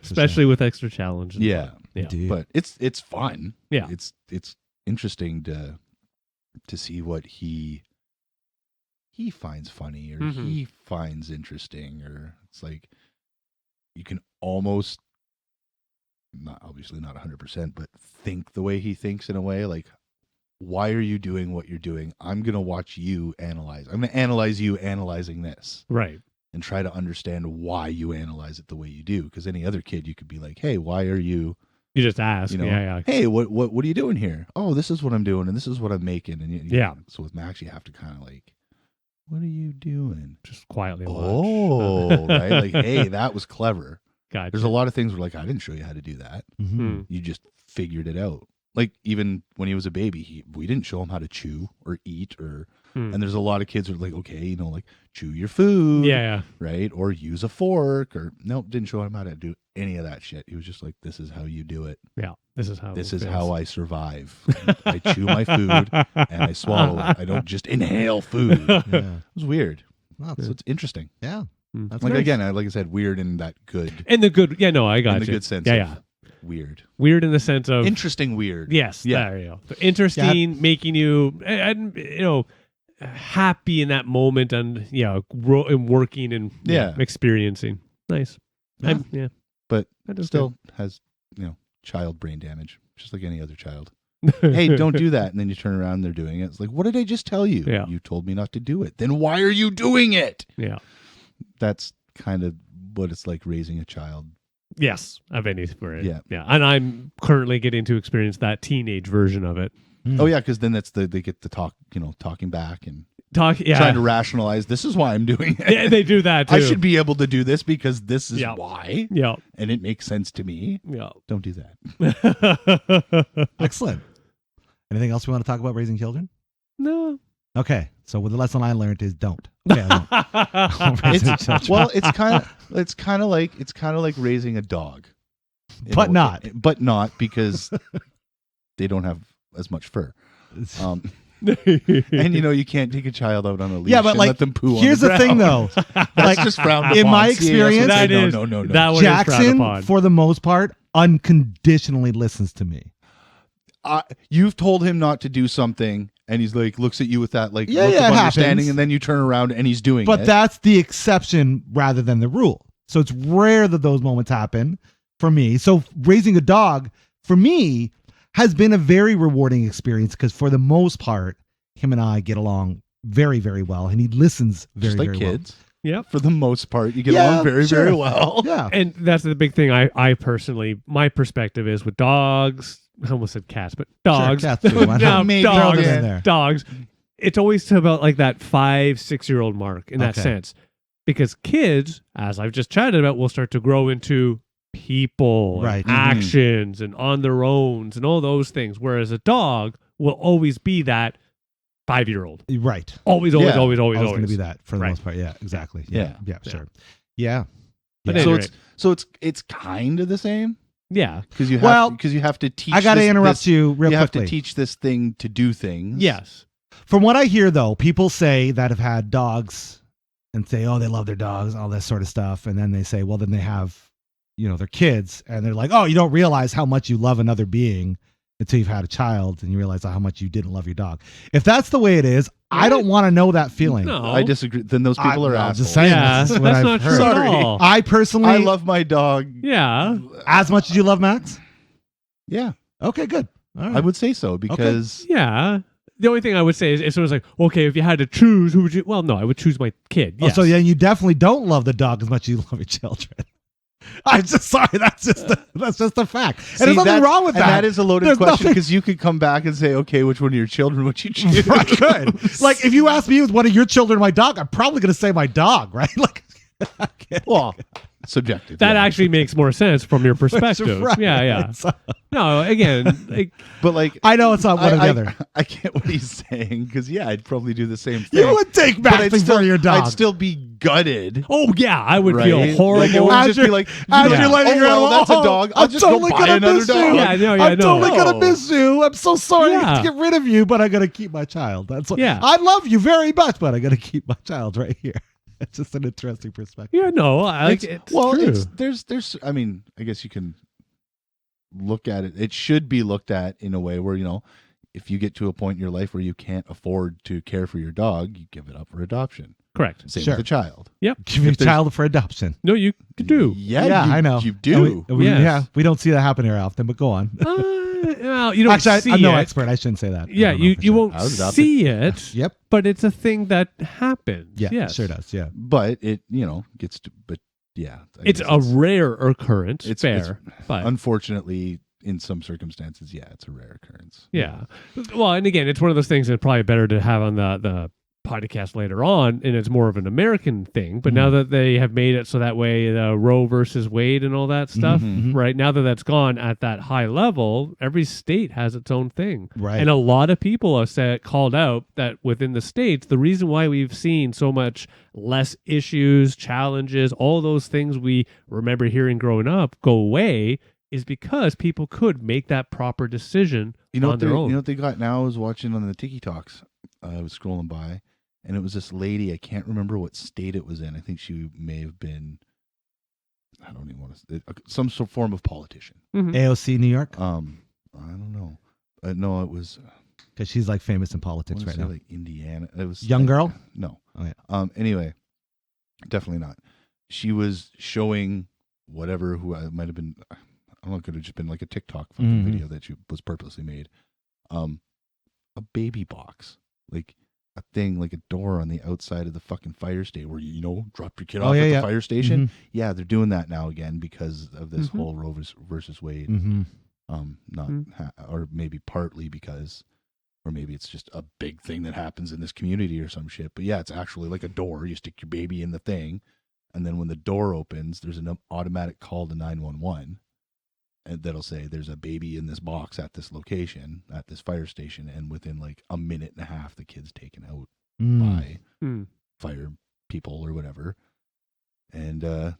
especially with extra challenges. Yeah. Yeah. Indeed. But it's fun. Yeah. It's interesting to see what he finds funny or Mhm. he finds interesting, or it's like you can almost obviously not 100%, but think the way he thinks in a way like, why are you doing what you're doing? I'm going to watch you analyze. I'm going to analyze you analyzing this Right. and try to understand why you analyze it the way you do. Because any other kid, you could be like, hey, why are you You just ask. You know, yeah. Hey, what are you doing here? Oh, this is what I'm doing, and this is what I'm making. And yeah. So with Max, you have to kind of like, what are you doing? Just quietly watch. Oh, right. Like, hey, that was clever. Gotcha. There's a lot of things where like I didn't show you how to do that. Mm-hmm. You just figured it out. Like even when he was a baby, we didn't show him how to chew or eat or. And there's a lot of kids who are like, okay, you know, like chew your food, right, or use a fork, or nope, didn't show him how to do any of that shit. He was just like, this is how you do it. Yeah, this is how I survive. I chew my food and I swallow it. I don't just inhale food. It was weird. Wow, so it's interesting. Yeah, that's like nice. Again, like I said, weird in that good. In the good, I got in the good sense. Yeah. Weird in the sense of interesting. Weird. Yes. There you go. So interesting, making you, happy in that moment, and and working and experiencing. Nice. But still has child brain damage, just like any other child. Hey, don't do that. And then you turn around and they're doing it. It's like, what did I just tell you? You told me not to do it. Then why are you doing it? Yeah. That's kind of what it's like raising a child. Yes, of any sort. Yeah. And I'm currently getting to experience that teenage version of it. Oh yeah, because then they get to talk, talking back and trying to rationalize. This is why I'm doing it. Yeah, they do that too. I should be able to do this because this is why. Yeah, and it makes sense to me. Yeah, don't do that. Excellent. Anything else we want to talk about raising children? No. Okay, so the lesson I learned is don't. Okay, it's kind of like raising a dog, but not because they don't have as much fur. And you can't take a child out on a leash and let them poo here's on the thing though. That's just frowned upon. In my experience, no. Jackson, for the most part, unconditionally listens to me. You've told him not to do something, and he's like looks at you with that look of understanding, happens. And then you turn around and he's doing it. But that's the exception rather than the rule. So it's rare that those moments happen for me. So raising a dog for me has been a very rewarding experience because for the most part, him and I get along very, very well, and he listens very, very kids. Well. Yeah, for the most part, you get along very, very well. Yeah, and that's the big thing. I personally, my perspective is with dogs. I almost said cats, but dogs. Sure, cats too. Dogs. It's always about like that 5-6-year-old mark in that sense, because kids, as I've just chatted about, will start to grow into people, right? Actions and on their own and all those things. Whereas a dog will always be that 5-year-old, right? Always going to be that for the most part. Yeah, exactly. Yeah, sure. Yeah. But so it's kind of the same. Yeah, because you have to teach. I got to interrupt you real quickly. You have to teach this thing to do things. Yes. From what I hear, though, people say that have had dogs and say, oh, they love their dogs, all this sort of stuff, and then they say, well, then they have, their kids, and they're like, oh, you don't realize how much you love another being until you've had a child, and you realize how much you didn't love your dog. If that's the way it is, I don't want to know that feeling. No, I disagree. Then those people are assholes. Just saying, that's what I've not heard. True at all. I personally, I love my dog. Yeah, as much as you love Max. Yeah. Okay, good. All right. I would say so because yeah. The only thing I would say is if someone's like, okay, if you had to choose, who would you? Well, no, I would choose my kid. Yes. Oh, so yeah, you definitely don't love the dog as much as you love your children. I'm just sorry. That's just a fact. And there's nothing wrong with that. And that is a loaded question because you could come back and say, okay, which one of your children would you choose? I could. Like, if you ask me, one of your children, my dog, I'm probably going to say my dog, right? Like, well, subjective. That actually makes more sense from your perspective. Right. Yeah. No, again, but like, I know it's not one or the other. I get what he's saying because I'd probably do the same thing. You would take Max before your dog. I'd still be gutted. Oh yeah, I would feel horrible. Like, it would just be like, you're letting your animal. That's a dog. I'll just totally go buy another dog. I'm totally gonna miss you. I'm so sorry to get rid of you, but I'm gonna keep my child. That's what. Yeah. I love you very much, but I'm gonna keep my child right here. It's just an interesting perspective. Yeah, no, I like it. Well, true. there's. I mean, I guess you can look at it. It should be looked at in a way where if you get to a point in your life where you can't afford to care for your dog, you give it up for adoption. Correct. Same with a child. Yep. Give your child for adoption. No, you could do. Yeah, I know. You do. We don't see that happen here often, but go on. Well, you don't see I'm no it. expert. I shouldn't say that. Yeah, you won't see it. Yep. But it's a thing that happens. Yeah, yes. it sure does. Yeah. But it, gets to. But yeah, it's a rare occurrence. It's fair. but unfortunately, in some circumstances, yeah, it's a rare occurrence. Yeah. Well, and again, it's one of those things that's probably better to have on the podcast later on, and it's more of an American thing. But now that they have made it so that way, Roe versus Wade and all that stuff, right? Now that that's gone at that high level, every state has its own thing. Right. And a lot of people have called out that within the states, the reason why we've seen so much less issues, challenges, all those things we remember hearing growing up go away is because people could make that proper decision on their own. You know what they got now? I was watching on the Tiki Talks. I was scrolling by, and it was this lady. I can't remember what state it was in. I think she may have been, I don't even want to, some sort of form of politician. AOC New York? I don't know. No, it was, because she's like famous in politics right now. Like Indiana. It was young girl. No. Oh yeah. Anyway, definitely not. She was showing whatever who it might have been. I don't know. It could have just been like a TikTok fucking video that she was purposely made. A baby box, like a thing, like a door on the outside of the fucking fire station where you drop your kid off at the fire station. Yeah, they're doing that now again because of this whole Roe versus Wade. Or maybe partly because, or maybe it's just a big thing that happens in this community or some shit. But yeah, it's actually like a door. You stick your baby in the thing, and then when the door opens, there's an automatic call to 911. And that'll say there's a baby in this box at this location, at this fire station, and within like a minute and a half, the kid's taken out by fire people or whatever, and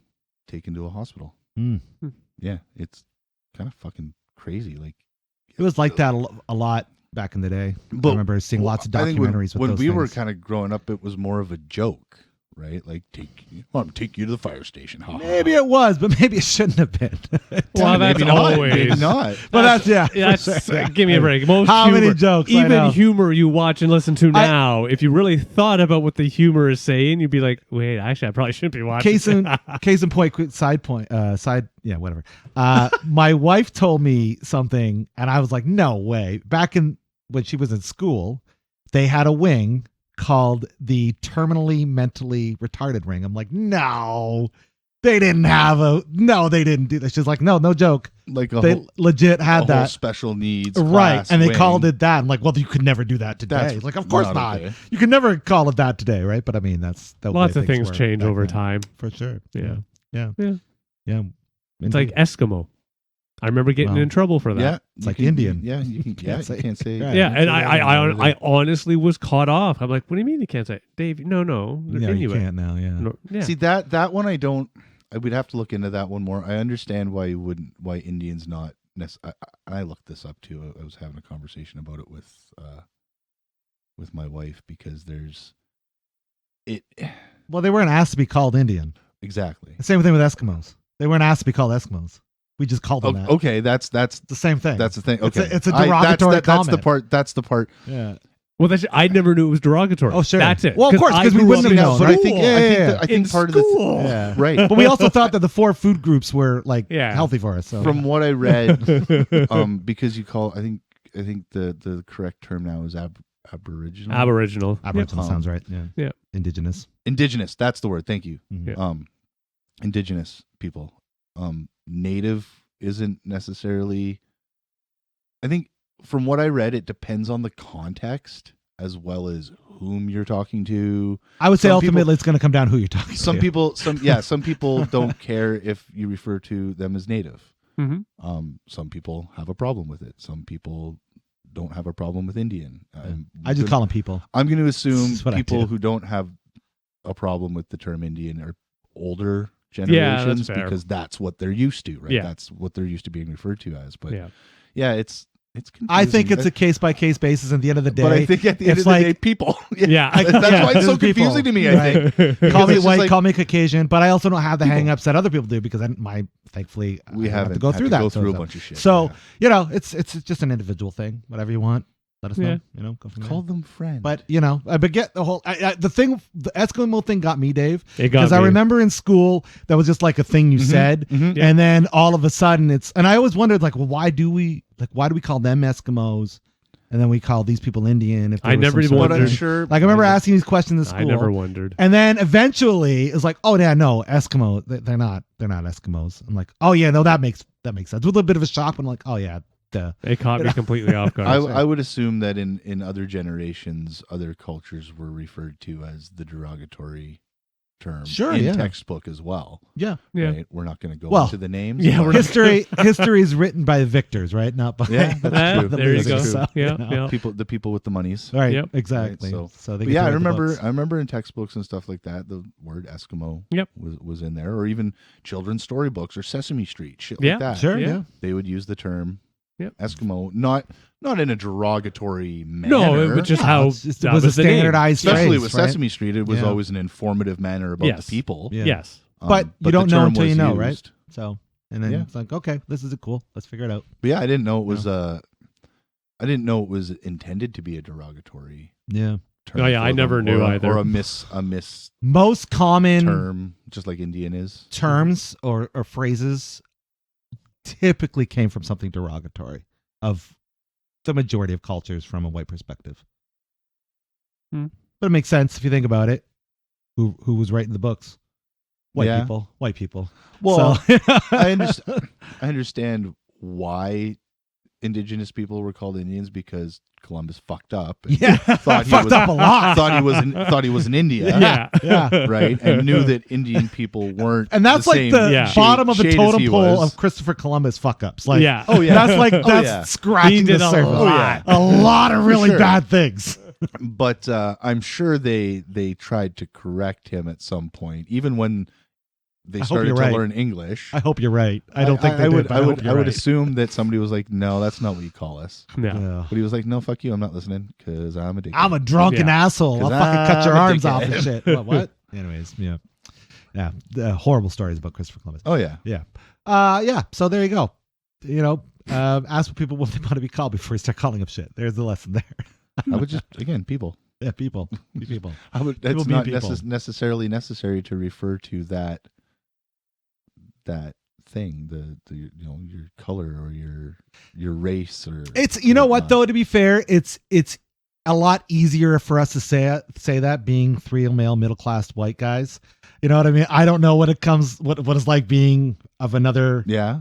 taken to a hospital. Yeah, it's kind of fucking crazy. Like it was like that a lot back in the day. But I remember seeing lots of documentaries. When we were kind of growing up, it was more of a joke. Right, like take you to the fire station. Maybe it was, but maybe it shouldn't have been. Well, that's always maybe not. But give me a break. Most how humor, many jokes? Even humor you watch and listen to now, if you really thought about what the humor is saying, you'd be like, wait, actually, I probably shouldn't be watching. Case in point, whatever. My wife told me something, and I was like, no way. Back when she was in school, they had a wing called the terminally mentally retarded ring. I'm like, no, they didn't do that. She's like, no joke. Like they legit had that special needs, right? And they wing. called it that. I'm like, well, you could never do that today. Like, of course not. Okay. You can never call it that today, right? But I mean, that's lots of things change over time, for sure. Yeah. It's like Eskimo. I remember getting in trouble for that. Yeah, it's like Indian. Yeah, you can't say. Yeah, and I honestly was caught off. I'm like, what do you mean you can't say, Dave? No, Inuit. You can't now. Yeah. No, yeah. See that one, I don't. I would have to look into that one more. I understand why you wouldn't. Why Indians not. I looked this up too. I was having a conversation about it with my wife because there's it. Well, they weren't asked to be called Indian. Exactly. The same thing with Eskimos. They weren't asked to be called Eskimos. We just called them that. Okay, that's the same thing. That's the thing. Okay, it's a derogatory comment. That's the part. Yeah. Well, I never knew it was derogatory. Oh, sure. That's it. Well, of course, because we wouldn't have known. But Right? I think part of this, right. But we also thought that the 4 food groups were like healthy for us. So. From what I read, because you call, I think the correct term now is Aboriginal. Aboriginal sounds right. Yeah. Indigenous. That's the word. Thank you. Yeah. Indigenous people. Native isn't necessarily. I think from what I read, it depends on the context as well as whom you're talking to. I would say ultimately it's going to come down to who you're talking to. Some people don't care if you refer to them as native. Some people have a problem with it. Some people don't have a problem with Indian. I just call them people. I'm going to assume people who don't have a problem with the term Indian are older generations because that's what they're used to, right? Yeah. That's what they're used to being referred to as. But it's confusing. I think it's a case by case basis. At the end of the day, but I think at the end of the day, people. That's why it's so confusing to me. I think call me white, call me Caucasian, but I also don't have the hang-ups that other people do because thankfully we have to go through that. Go through a bunch of shit. So it's just an individual thing. Whatever you want. Let us know. Go from Call there. them friends. But but get the whole the Eskimo thing got me, Dave. Because I remember in school that was just like a thing you said, and then all of a sudden and I always wondered like, well, why do we call them Eskimos, and then we call these people Indian. If I never even But I'm wondered. sure. Like I remember asking these questions in school. I never wondered. And then eventually it's like, oh yeah, no, Eskimo. They're not Eskimos. I'm like, oh yeah, no, that makes sense. With a little bit of a shock, I'm like, oh yeah, duh. They caught me completely off guard. I would assume that in other generations, other cultures were referred to as the derogatory term. Sure, in yeah. textbook as well. Yeah. Yeah. Right? We're not going to go Well, into the names. yeah, but- we're not- History is written by the victors, right? Not by Yeah, that's true. There you losers, go. so, Yeah, you know. yeah. the people with the monies. Right. Yep. Exactly. Right, so they But get yeah, to I write the remember. books. I remember in textbooks and stuff like that, the word Eskimo Yep. was in there, or even children's storybooks or Sesame Street shit Yeah, like that. Sure. Yeah. Yeah. They would use the term Yep. Eskimo, not in a derogatory manner. No, it was just how It's just- it that was a the name. standardized especially phrase, with right? Sesame Street, it was Yeah. always an informative manner about Yes. the people. Yeah. Yes. But you the don't know term until you was know, right? used. So and then Yeah. it's like, okay, this is cool. Let's figure it out. But yeah, I didn't know it was I didn't know it was intended to be a derogatory Yeah. term. Oh, yeah, for I them, never knew or either. Or a miss Most common term, just like Indian is. terms or phrases typically came from something derogatory of the majority of cultures from a white perspective. Hmm. But it makes sense if you think about it. Who was writing the books? White Yeah. people. White people. Well, So- I understand why indigenous people were called Indians, because Columbus fucked up. And Yeah, thought he fucked was, up a lot. Thought he was in India. Yeah. Yeah. Right, and knew that Indian people weren't, And that's the like same the Yeah. bottom of the shade as totem he pole was. of Christopher Columbus fuck ups. Like, Yeah. Oh yeah, that's like Oh, that's yeah. scratching He the did a surface. lot. A lot of really Sure. bad things. But I'm sure they tried to correct him at some point, even when they I hope started you're to right. learn English. I hope you're right. I don't think they I did, would. but I hope would. you're I would right. assume that somebody was like, "No, that's not what you call us." Yeah. Yeah. But he was like, "No, fuck you. I'm not listening because I'm a dickhead." I'm a drunken Yeah. asshole. I'll 'Cause fucking cut your I'm a arms off and dickhead. shit. What? Anyways, yeah. Horrible stories about Christopher Columbus. Oh yeah. Yeah. So there you go. You know, ask what people what they want to be called before you start calling them shit. There's the lesson there. I would just people. Yeah, people. Be people. I would. People It's be not people. necessarily necessary to refer to that thing, the your color or your race or. It's you know what whatnot. though. To be fair, it's a lot easier for us to say that being three male middle class white guys. You know what I mean? I don't know what it's like being of another Yeah.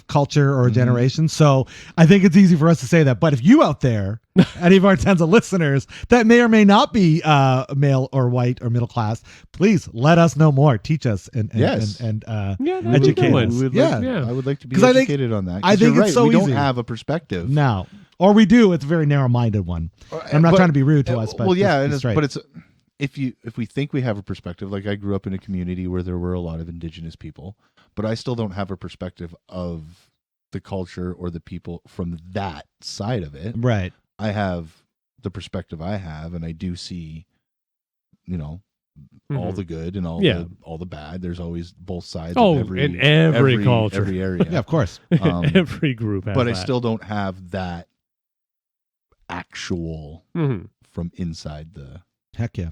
culture or Mhm. generation. So I think it's easy for us to say that. But if you out there, any of our tens of listeners that may or may not be male or white or middle class, please let us know more. Teach us and Yes. and Yeah, that'd be educate good. us. We would Yeah. like, Yeah. I would like to be 'Cause I think- educated on that. I 'Cause think you're it's right, so we easy. don't have a perspective. now, or we do. It's a very narrow minded one. I'm not But- trying to be rude to us, but well, yeah, just be and straight. but it's if we think we have a perspective, like I grew up in a community where there were a lot of indigenous people, but I still don't have a perspective of the culture or the people from that side of it. right. I have the perspective I have, and I do see, all Mhm. the good and all Yeah. the bad. There's always both sides. Oh, of every, in every culture. every area. Yeah, of course. Um, Every group has but I that. still don't have that actual Mhm. from inside the, Heck yeah,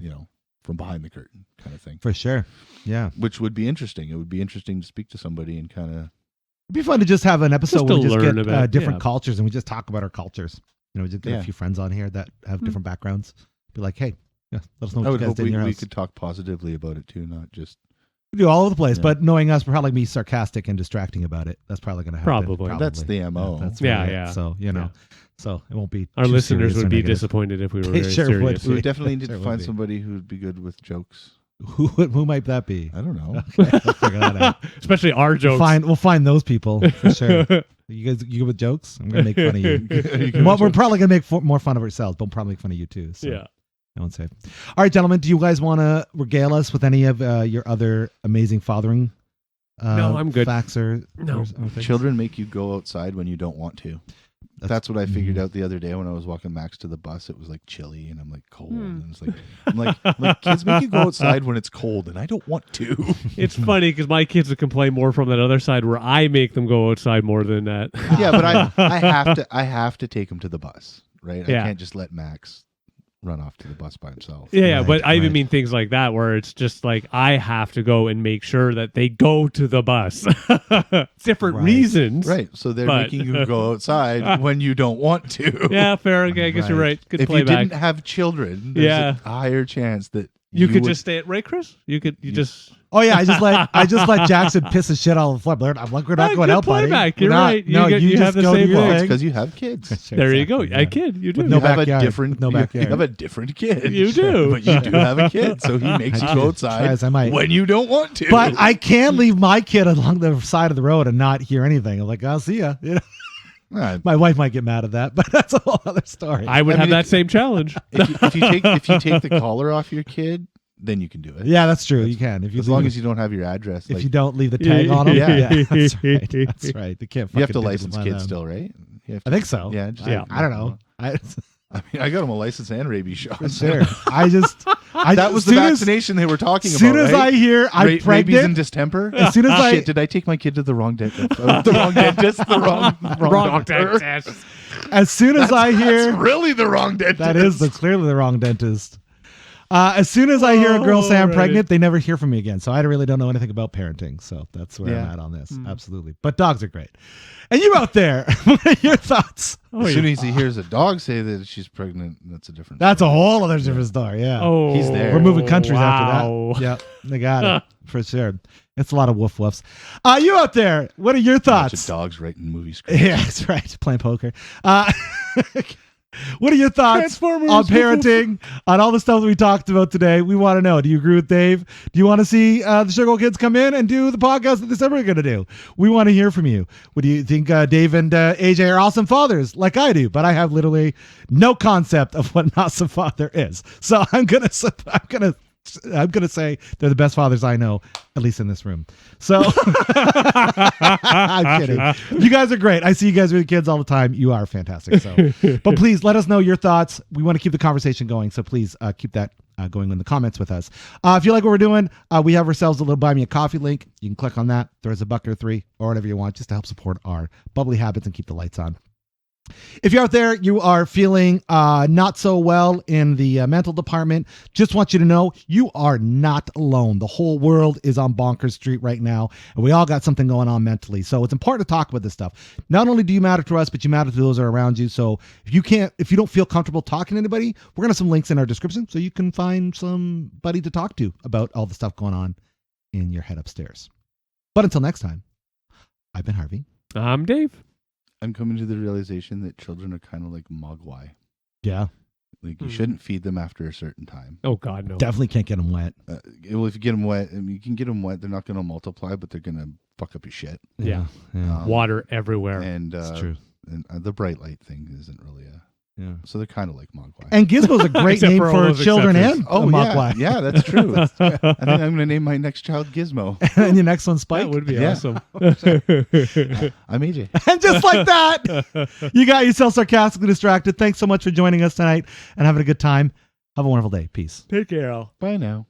from behind the curtain kind of thing, for sure. Yeah, which would be interesting. It would be interesting to speak to somebody and kind of, it'd be fun to just have an episode Just where to we just learn get about- different yeah. cultures and we just talk about our cultures. We just get Yeah. a few friends on here that have Hmm. different backgrounds. Be like, hey, yeah, let us know I what would you guys hope did in your we house. could talk positively about it too, not just, We do all over the place, Yeah. but knowing us, we're probably gonna be sarcastic and distracting about it. That's probably going to happen. Probably. that's the MO. That's Yeah, really it. yeah. So Yeah. so it won't be. Our too listeners serious or would be negative. disappointed if we were They very sure would serious. we would definitely need Sure to would find be. somebody who'd be good with jokes. Who might that be? I don't know. Okay, we'll figure that out. Especially our jokes. We'll find those people for sure. You guys, you good with jokes? I'm gonna make fun of you. Well, we're probably gonna make more fun of ourselves, but we'll probably make fun of you too. So. Yeah. I won't say. All right, gentlemen, do you guys want to regale us with any of your other amazing fathering No, I'm good. facts or things? Children make you go outside when you don't want to. That's what I figured Mhm. out the other day when I was walking Max to the bus. It was like chilly and I'm like cold. Hmm. And it's like, I'm like, kids make you go outside when it's cold and I don't want to. It's funny because my kids would complain more from that other side where I make them go outside more than that. Yeah, but I have to take him to the bus, right? Yeah. I can't just let Max run off to the bus by himself. Yeah, but I even mean things like that where it's just like I have to go and make sure that they go to the bus. Different reasons. Right. So they're making you go outside when you don't want to. Yeah, fair. Okay, I guess you're right. Good if playback. you didn't have children, there's a higher chance that you could just stay at right, Chris? You just Oh yeah, I just let Jackson piss his shit all over the floor. I'm like, we're not going out, buddy. Playback. You're right. No, you have just the go same to your thing. thing. Because you have kids. There you go. I kid. You do. No You have backyard. a different. No backyard. You have a different kid. You do. But you do have a kid, so he makes you go outside when you don't want to. But I can't leave my kid along the side of the road and not hear anything. I'm like, I'll see ya. You know? My wife might get mad at that, but that's a whole other story. I would have that same challenge. If you take the collar off your kid, then you can do it. Yeah, that's true. You can if you as long as you don't have your address. If you don't leave the tag on them. Yeah. That's right. That's right. They can't. You have to license kids still, right? I think so. Yeah. I don't know. I mean, I got them a license and rabies shot. Sure. That was the vaccination they were talking about. As soon as I hear I'm pregnant, rabies and distemper. As soon as did I take my kid to the wrong dentist? The wrong dentist. The wrong doctor. dentist. As soon as I hear, that's really the wrong dentist. That is clearly the wrong dentist. As soon as I hear a girl say I'm pregnant, they never hear from me again. So I really don't know anything about parenting. So that's where I'm at on this. Absolutely. But dogs are great. And you out there, your thoughts? As soon as he hears a dog say that she's pregnant, that's a different That's a whole other different story. Yeah. Oh, he's there. We're moving countries after that. Yeah, they got it for sure. It's a lot of woof woofs. You out there, what are your thoughts? Bunch of dogs writing movie scripts. Yeah, that's right. Playing poker. What are your thoughts on parenting, on all the stuff that we talked about today? We want to know. Do you agree with Dave? Do you want to see the Sugar Kids come in and do the podcast that they're ever going to do? We want to hear from you. What do you think? Dave and AJ are awesome fathers, like I do, but I have literally no concept of what an awesome father is. So I'm gonna say they're the best fathers I know, at least in this room. So I'm kidding. You guys are great. I see you guys with your kids all the time. You are fantastic. So, but please let us know your thoughts. We want to keep the conversation going. So please keep that going in the comments with us. If you like what we're doing, we have ourselves a little Buy Me a Coffee link. You can click on that. There's a buck or three or whatever you want just to help support our bubbly habits and keep the lights on. If you're out there, you are feeling not so well in the mental department, just want you to know you are not alone. The whole world is on Bonkers Street right now, and we all got something going on mentally. So it's important to talk about this stuff. Not only do you matter to us, but you matter to those that are around you. So if you don't feel comfortable talking to anybody, we're going to have some links in our description so you can find somebody to talk to about all the stuff going on in your head upstairs. But until next time, I've been Harvey. I'm Dave. I'm coming to the realization that children are kind of like mogwai. Yeah. Like you shouldn't feed them after a certain time. Oh God, no. Definitely can't get them wet. Well, if you get them wet, I mean, you can get them wet. They're not going to multiply, but they're going to fuck up your shit. Yeah. Water everywhere. And it's true. And the bright light thing isn't really a. Yeah. So they're kind of like mogwai. And Gizmo's a great name for children and mogwai. Yeah, that's true. I think I'm going to name my next child Gizmo. And your next one Spike. That would be awesome. I'm AJ. And just like that, you got yourself sarcastically distracted. Thanks so much for joining us tonight and having a good time. Have a wonderful day. Peace. Take care, Al. Bye now.